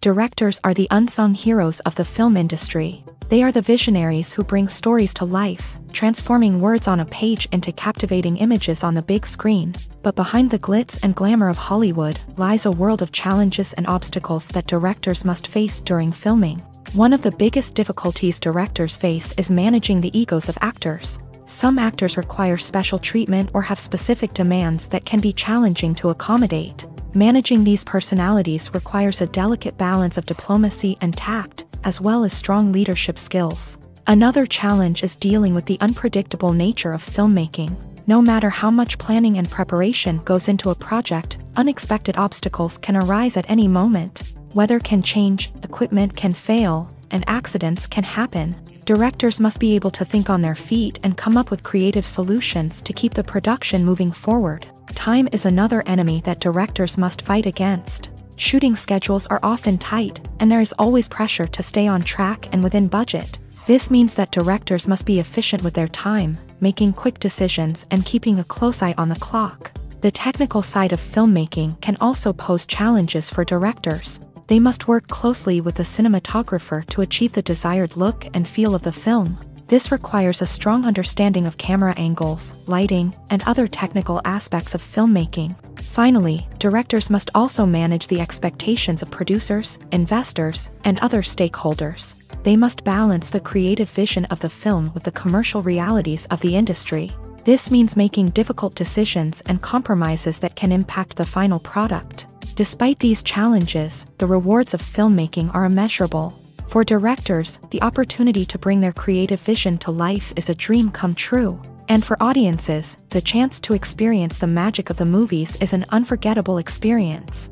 Directors are the unsung heroes of the film industry. They are the visionaries who bring stories to life, transforming words on a page into captivating images on the big screen. But behind the glitz and glamour of Hollywood lies a world of challenges and obstacles that directors must face during filming. One of the biggest difficulties directors face is managing the egos of actors. Some actors require special treatment or have specific demands that can be challenging to accommodate. Managing these personalities requires a delicate balance of diplomacy and tact, as well as strong leadership skills. Another challenge is dealing with the unpredictable nature of filmmaking. No matter how much planning and preparation goes into a project, unexpected obstacles can arise at any moment. Weather can change, equipment can fail, and accidents can happen. Directors must be able to think on their feet and come up with creative solutions to keep the production moving forward. Time is another enemy that directors must fight against. Shooting schedules are often tight, and there is always pressure to stay on track and within budget. This means that directors must be efficient with their time, making quick decisions and keeping a close eye on the clock. The technical side of filmmaking can also pose challenges for directors. They must work closely with the cinematographer to achieve the desired look and feel of the film. This requires a strong understanding of camera angles, lighting, and other technical aspects of filmmaking. Finally, directors must also manage the expectations of producers, investors, and other stakeholders. They must balance the creative vision of the film with the commercial realities of the industry. This means making difficult decisions and compromises that can impact the final product. Despite these challenges, the rewards of filmmaking are immeasurable. For directors, the opportunity to bring their creative vision to life is a dream come true. And for audiences, the chance to experience the magic of the movies is an unforgettable experience.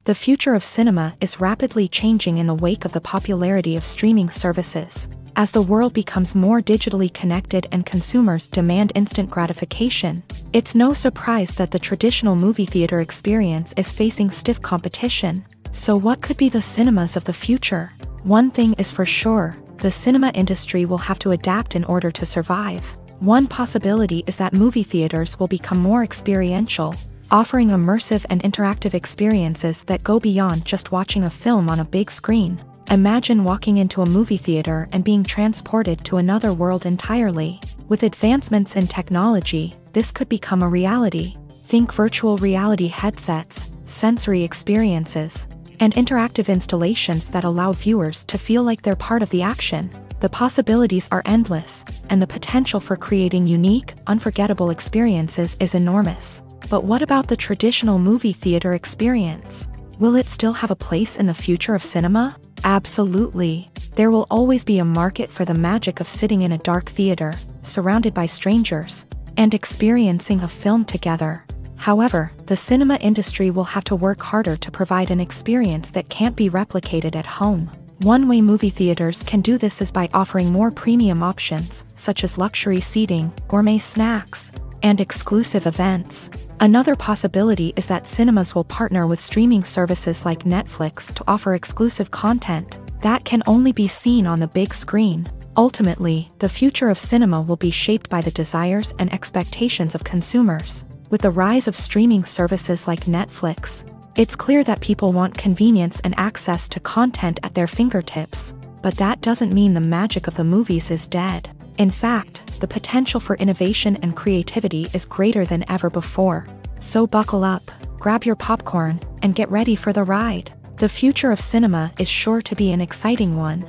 The future of cinema is rapidly changing in the wake of the popularity of streaming services. As the world becomes more digitally connected and consumers demand instant gratification, it's no surprise that the traditional movie theater experience is facing stiff competition. So what could be the cinemas of the future? One thing is for sure, the cinema industry will have to adapt in order to survive. One possibility is that movie theaters will become more experiential, offering immersive and interactive experiences that go beyond just watching a film on a big screen. Imagine walking into a movie theater and being transported to another world entirely. With advancements in technology, this could become a reality. Think virtual reality headsets, sensory experiences, and interactive installations that allow viewers to feel like they're part of the action. The possibilities are endless, and the potential for creating unique, unforgettable experiences is enormous. But what about the traditional movie theater experience? Will it still have a place in the future of cinema? Absolutely. There will always be a market for the magic of sitting in a dark theater, surrounded by strangers, and experiencing a film together. However, the cinema industry will have to work harder to provide an experience that can't be replicated at home. One way movie theaters can do this is by offering more premium options, such as luxury seating, gourmet snacks, and exclusive events. Another possibility is that cinemas will partner with streaming services like Netflix to offer exclusive content that can only be seen on the big screen. Ultimately, the future of cinema will be shaped by the desires and expectations of consumers. With the rise of streaming services like Netflix, it's clear that people want convenience and access to content at their fingertips. But that doesn't mean the magic of the movies is dead. In fact, the potential for innovation and creativity is greater than ever before. So buckle up, grab your popcorn, and get ready for the ride. The future of cinema is sure to be an exciting one.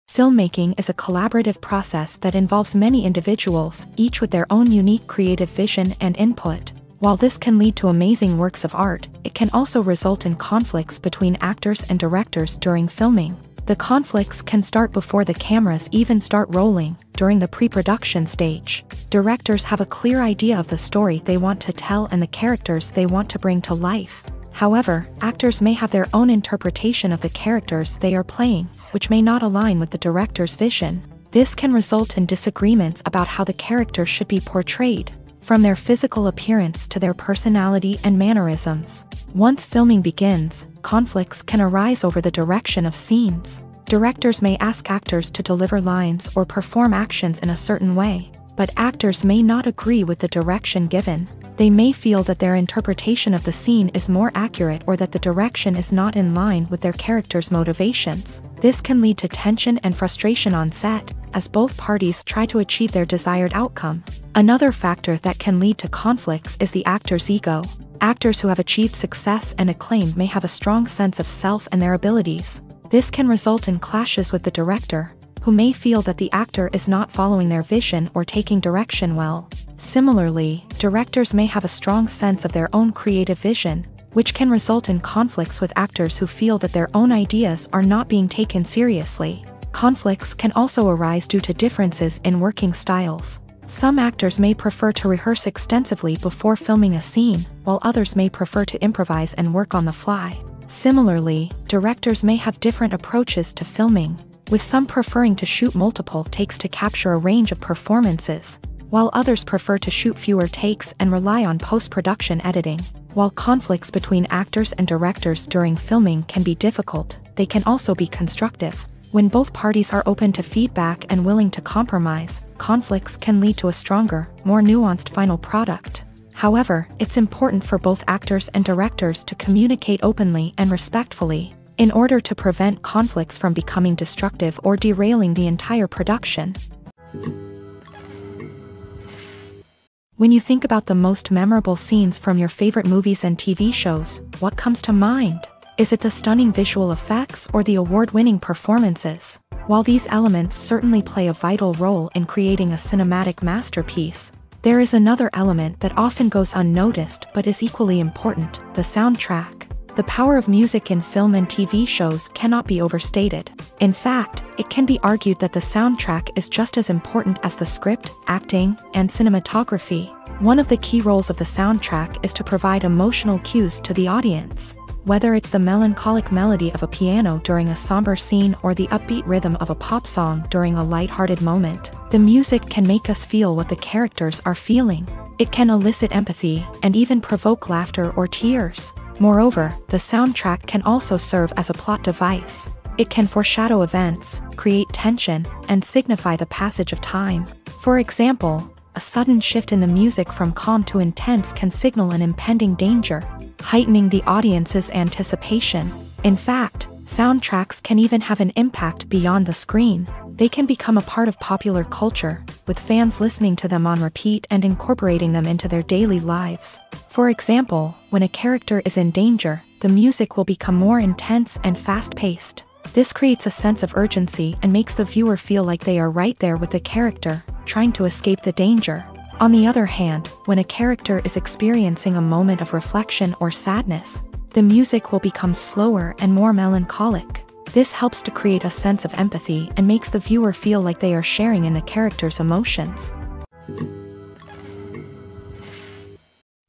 Filmmaking is a collaborative process that involves many individuals, each with their own unique creative vision and input. While this can lead to amazing works of art, it can also result in conflicts between actors and directors during filming. The conflicts can start before the cameras even start rolling, during the pre-production stage. Directors have a clear idea of the story they want to tell and the characters they want to bring to life. However, actors may have their own interpretation of the characters they are playing, which may not align with the director's vision. This can result in disagreements about how the character should be portrayed, from their physical appearance to their personality and mannerisms. Once filming begins, conflicts can arise over the direction of scenes. Directors may ask actors to deliver lines or perform actions in a certain way, but actors may not agree with the direction given. They may feel that their interpretation of the scene is more accurate or that the direction is not in line with their character's motivations. This can lead to tension and frustration on set, as both parties try to achieve their desired outcome. Another factor that can lead to conflicts is the actor's ego. Actors who have achieved success and acclaim may have a strong sense of self and their abilities. This can result in clashes with the director, who may feel that the actor is not following their vision or taking direction well. Similarly, directors may have a strong sense of their own creative vision, which can result in conflicts with actors who feel that their own ideas are not being taken seriously. Conflicts can also arise due to differences in working styles. Some actors may prefer to rehearse extensively before filming a scene, while others may prefer to improvise and work on the fly. Similarly, directors may have different approaches to filming, with some preferring to shoot multiple takes to capture a range of performances, while others prefer to shoot fewer takes and rely on post-production editing. While conflicts between actors and directors during filming can be difficult, they can also be constructive. When both parties are open to feedback and willing to compromise, conflicts can lead to a stronger, more nuanced final product. However, it's important for both actors and directors to communicate openly and respectfully, in order to prevent conflicts from becoming destructive or derailing the entire production. When you think about the most memorable scenes from your favorite movies and TV shows, what comes to mind? Is it the stunning visual effects or the award-winning performances? While these elements certainly play a vital role in creating a cinematic masterpiece, there is another element that often goes unnoticed but is equally important: the soundtrack. The power of music in film and TV shows cannot be overstated. In fact, it can be argued that the soundtrack is just as important as the script, acting, and cinematography. One of the key roles of the soundtrack is to provide emotional cues to the audience. Whether it's the melancholic melody of a piano during a somber scene or the upbeat rhythm of a pop song during a lighthearted moment, the music can make us feel what the characters are feeling. It can elicit empathy and even provoke laughter or tears. Moreover, the soundtrack can also serve as a plot device. It can foreshadow events, create tension, and signify the passage of time. For example, a sudden shift in the music from calm to intense can signal an impending danger, heightening the audience's anticipation. In fact, soundtracks can even have an impact beyond the screen. They can become a part of popular culture, with fans listening to them on repeat and incorporating them into their daily lives. For example, when a character is in danger, the music will become more intense and fast-paced. This creates a sense of urgency and makes the viewer feel like they are right there with the character, trying to escape the danger. On the other hand, when a character is experiencing a moment of reflection or sadness, the music will become slower and more melancholic. This helps to create a sense of empathy and makes the viewer feel like they are sharing in the character's emotions.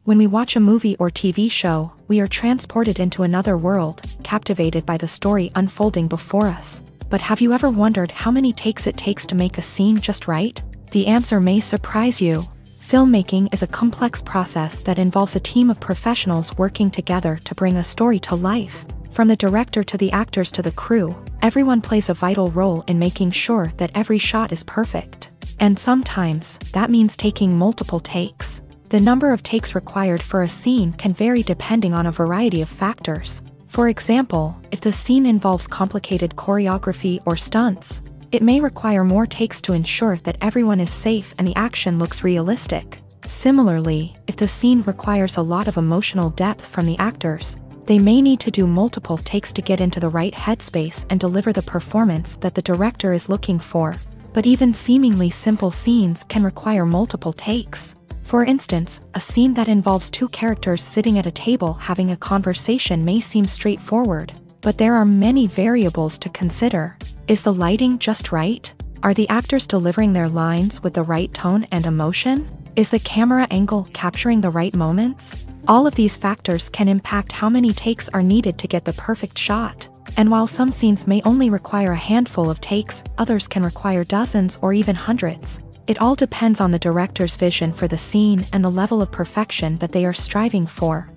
When we watch a movie or TV show, we are transported into another world, captivated by the story unfolding before us. But have you ever wondered how many takes it takes to make a scene just right? The answer may surprise you. Filmmaking is a complex process that involves a team of professionals working together to bring a story to life. From the director to the actors to the crew, everyone plays a vital role in making sure that every shot is perfect. And sometimes, that means taking multiple takes. The number of takes required for a scene can vary depending on a variety of factors. For example, if the scene involves complicated choreography or stunts, it may require more takes to ensure that everyone is safe and the action looks realistic. Similarly, if the scene requires a lot of emotional depth from the actors, they may need to do multiple takes to get into the right headspace and deliver the performance that the director is looking for. But even seemingly simple scenes can require multiple takes. For instance, a scene that involves two characters sitting at a table having a conversation may seem straightforward, but But there are many variables to consider. Is the lighting just right? Are the actors delivering their lines with the right tone and emotion? Is the camera angle capturing the right moments? All of these factors can impact how many takes are needed to get the perfect shot. And while some scenes may only require a handful of takes, others can require dozens or even hundreds. It all depends on the director's vision for the scene and the level of perfection that they are striving for.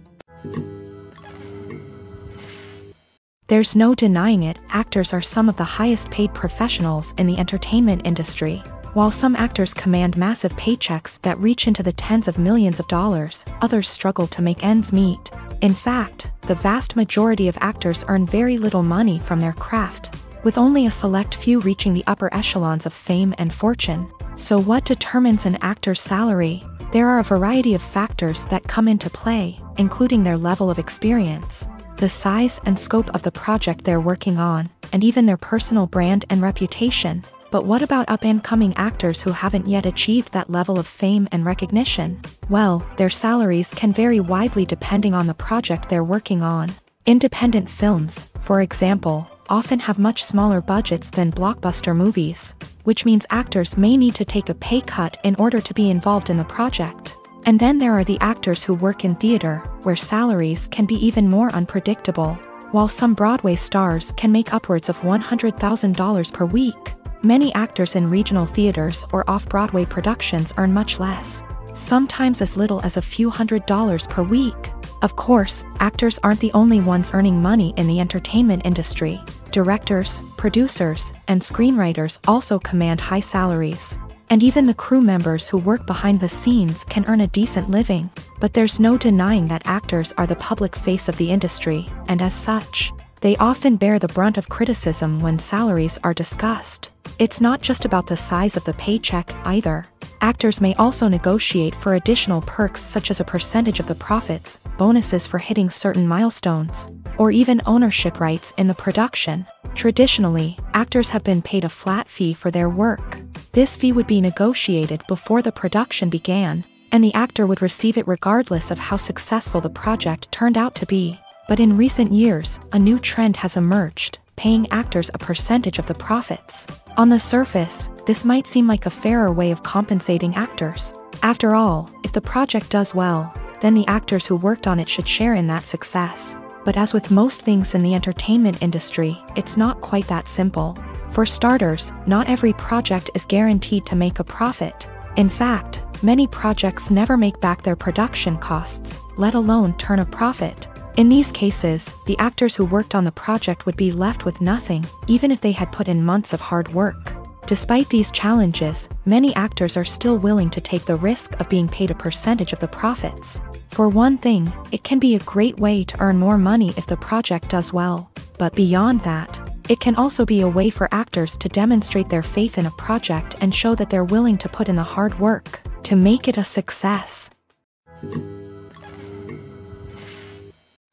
There's no denying it, actors are some of the highest paid professionals in the entertainment industry. While some actors command massive paychecks that reach into the tens of millions of dollars, others struggle to make ends meet. In fact, the vast majority of actors earn very little money from their craft, with only a select few reaching the upper echelons of fame and fortune. So what determines an actor's salary? There are a variety of factors that come into play, including their level of experience, the size and scope of the project they're working on, and even their personal brand and reputation. But what about up-and-coming actors who haven't yet achieved that level of fame and recognition? Well, their salaries can vary widely depending on the project they're working on. Independent films, for example, often have much smaller budgets than blockbuster movies, which means actors may need to take a pay cut in order to be involved in the project. And then there are the actors who work in theater, where salaries can be even more unpredictable. While some Broadway stars can make upwards of $100,000 per week, many actors in regional theaters or off-Broadway productions earn much less, sometimes as little as a few $100s per week. Of course, actors aren't the only ones earning money in the entertainment industry. Directors, producers, and screenwriters also command high salaries. And even the crew members who work behind the scenes can earn a decent living. But there's no denying that actors are the public face of the industry, and as such, they often bear the brunt of criticism when salaries are discussed. It's not just about the size of the paycheck either. Actors may also negotiate for additional perks such as a percentage of the profits, bonuses for hitting certain milestones, or even ownership rights in the production. Traditionally, actors have been paid a flat fee for their work. This fee would be negotiated before the production began, and the actor would receive it regardless of how successful the project turned out to be. But in recent years, a new trend has emerged, paying actors a percentage of the profits. On the surface, this might seem like a fairer way of compensating actors. After all, if the project does well, then the actors who worked on it should share in that success. But as with most things in the entertainment industry, it's not quite that simple. For starters, not every project is guaranteed to make a profit. In fact, many projects never make back their production costs, let alone turn a profit. In these cases, the actors who worked on the project would be left with nothing, even if they had put in months of hard work. Despite these challenges, many actors are still willing to take the risk of being paid a percentage of the profits. For one thing, it can be a great way to earn more money if the project does well. But beyond that, it can also be a way for actors to demonstrate their faith in a project and show that they're willing to put in the hard work to make it a success.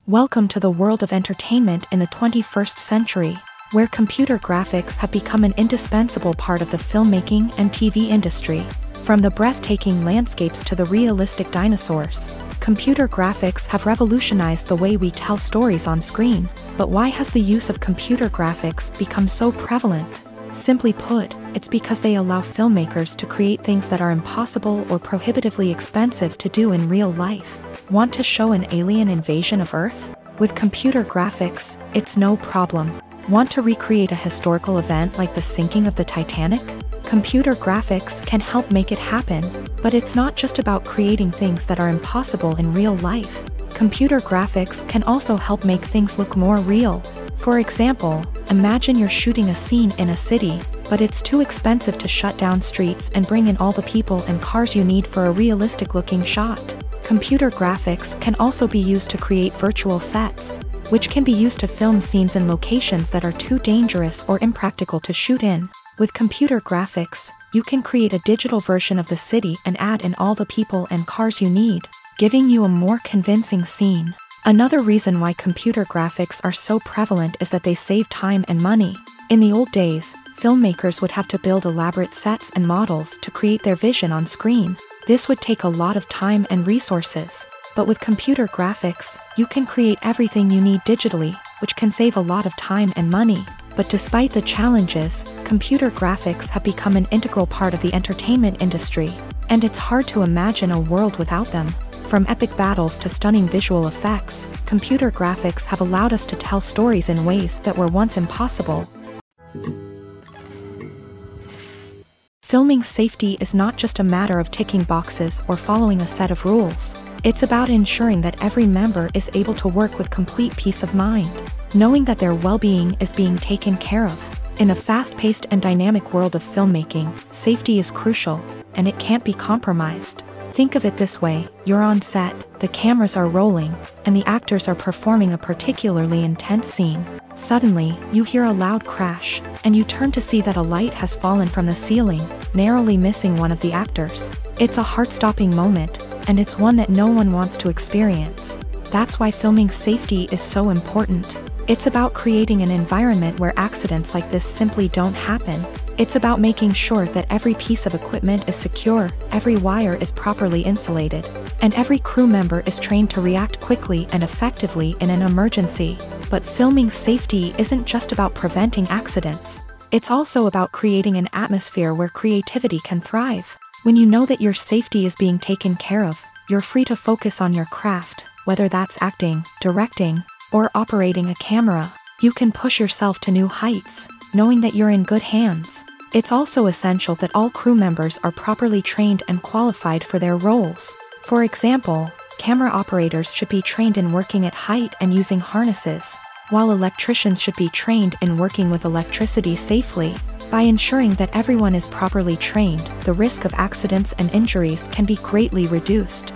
Welcome to the world of entertainment in the 21st century, where computer graphics have become an indispensable part of the filmmaking and TV industry. From the breathtaking landscapes to the realistic dinosaurs, computer graphics have revolutionized the way we tell stories on screen. But why has the use of computer graphics become so prevalent? Simply put, it's because they allow filmmakers to create things that are impossible or prohibitively expensive to do in real life. Want to show an alien invasion of Earth? With computer graphics, it's no problem. Want to recreate a historical event like the sinking of the Titanic? Computer graphics can help make it happen. But it's not just about creating things that are impossible in real life. Computer graphics can also help make things look more real. For example, imagine you're shooting a scene in a city, but it's too expensive to shut down streets and bring in all the people and cars you need for a realistic-looking shot. Computer graphics can also be used to create virtual sets, which can be used to film scenes in locations that are too dangerous or impractical to shoot in. With computer graphics, you can create a digital version of the city and add in all the people and cars you need, giving you a more convincing scene. Another reason why computer graphics are so prevalent is that they save time and money. In the old days, filmmakers would have to build elaborate sets and models to create their vision on screen. This would take a lot of time and resources. But with computer graphics, you can create everything you need digitally, which can save a lot of time and money. But despite the challenges, computer graphics have become an integral part of the entertainment industry, and it's hard to imagine a world without them. From epic battles to stunning visual effects, computer graphics have allowed us to tell stories in ways that were once impossible. Filming safety is not just a matter of ticking boxes or following a set of rules. It's about ensuring that every member is able to work with complete peace of mind, knowing that their well-being is being taken care of. In a fast-paced and dynamic world of filmmaking, safety is crucial, and it can't be compromised. Think of it this way: you're on set, the cameras are rolling, and the actors are performing a particularly intense scene. Suddenly, you hear a loud crash, and you turn to see that a light has fallen from the ceiling, narrowly missing one of the actors. It's a heart-stopping moment, and it's one that no one wants to experience. That's why filming safety is so important. It's about creating an environment where accidents like this simply don't happen. It's about making sure that every piece of equipment is secure, every wire is properly insulated, and every crew member is trained to react quickly and effectively in an emergency. But filming safety isn't just about preventing accidents. It's also about creating an atmosphere where creativity can thrive. When you know that your safety is being taken care of, you're free to focus on your craft, whether that's acting, directing, or operating a camera. You can push yourself to new heights, knowing that you're in good hands. It's also essential that all crew members are properly trained and qualified for their roles. For example, camera operators should be trained in working at height and using harnesses, while electricians should be trained in working with electricity safely. By ensuring that everyone is properly trained, the risk of accidents and injuries can be greatly reduced.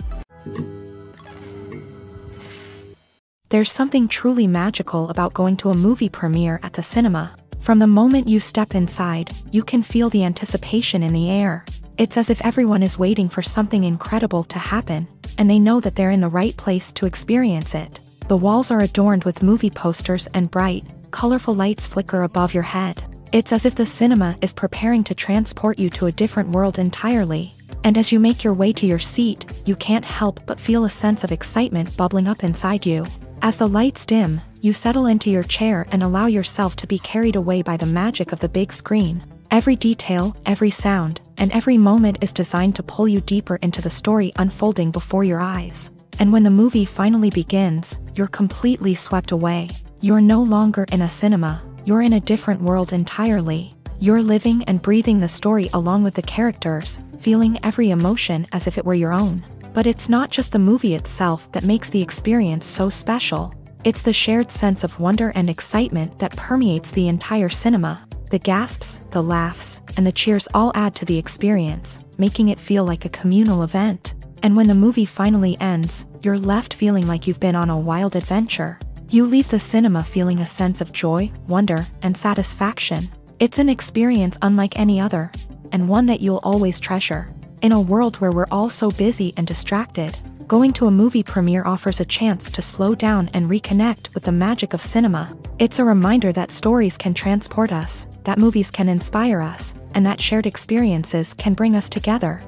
There's something truly magical about going to a movie premiere at the cinema. From the moment you step inside, you can feel the anticipation in the air. It's as if everyone is waiting for something incredible to happen, and they know that they're in the right place to experience it. The walls are adorned with movie posters and bright, colorful lights flicker above your head. It's as if the cinema is preparing to transport you to a different world entirely. And as you make your way to your seat, you can't help but feel a sense of excitement bubbling up inside you. As the lights dim, you settle into your chair and allow yourself to be carried away by the magic of the big screen. Every detail, every sound, and every moment is designed to pull you deeper into the story unfolding before your eyes. And when the movie finally begins, you're completely swept away. You're no longer in a cinema, you're in a different world entirely. You're living and breathing the story along with the characters, feeling every emotion as if it were your own. But it's not just the movie itself that makes the experience so special. It's the shared sense of wonder and excitement that permeates the entire cinema. The gasps, the laughs, and the cheers all add to the experience, making it feel like a communal event. And when the movie finally ends, you're left feeling like you've been on a wild adventure. You leave the cinema feeling a sense of joy, wonder, and satisfaction. It's an experience unlike any other, and one that you'll always treasure. In a world where we're all so busy and distracted, going to a movie premiere offers a chance to slow down and reconnect with the magic of cinema. It's a reminder that stories can transport us, that movies can inspire us, and that shared experiences can bring us together.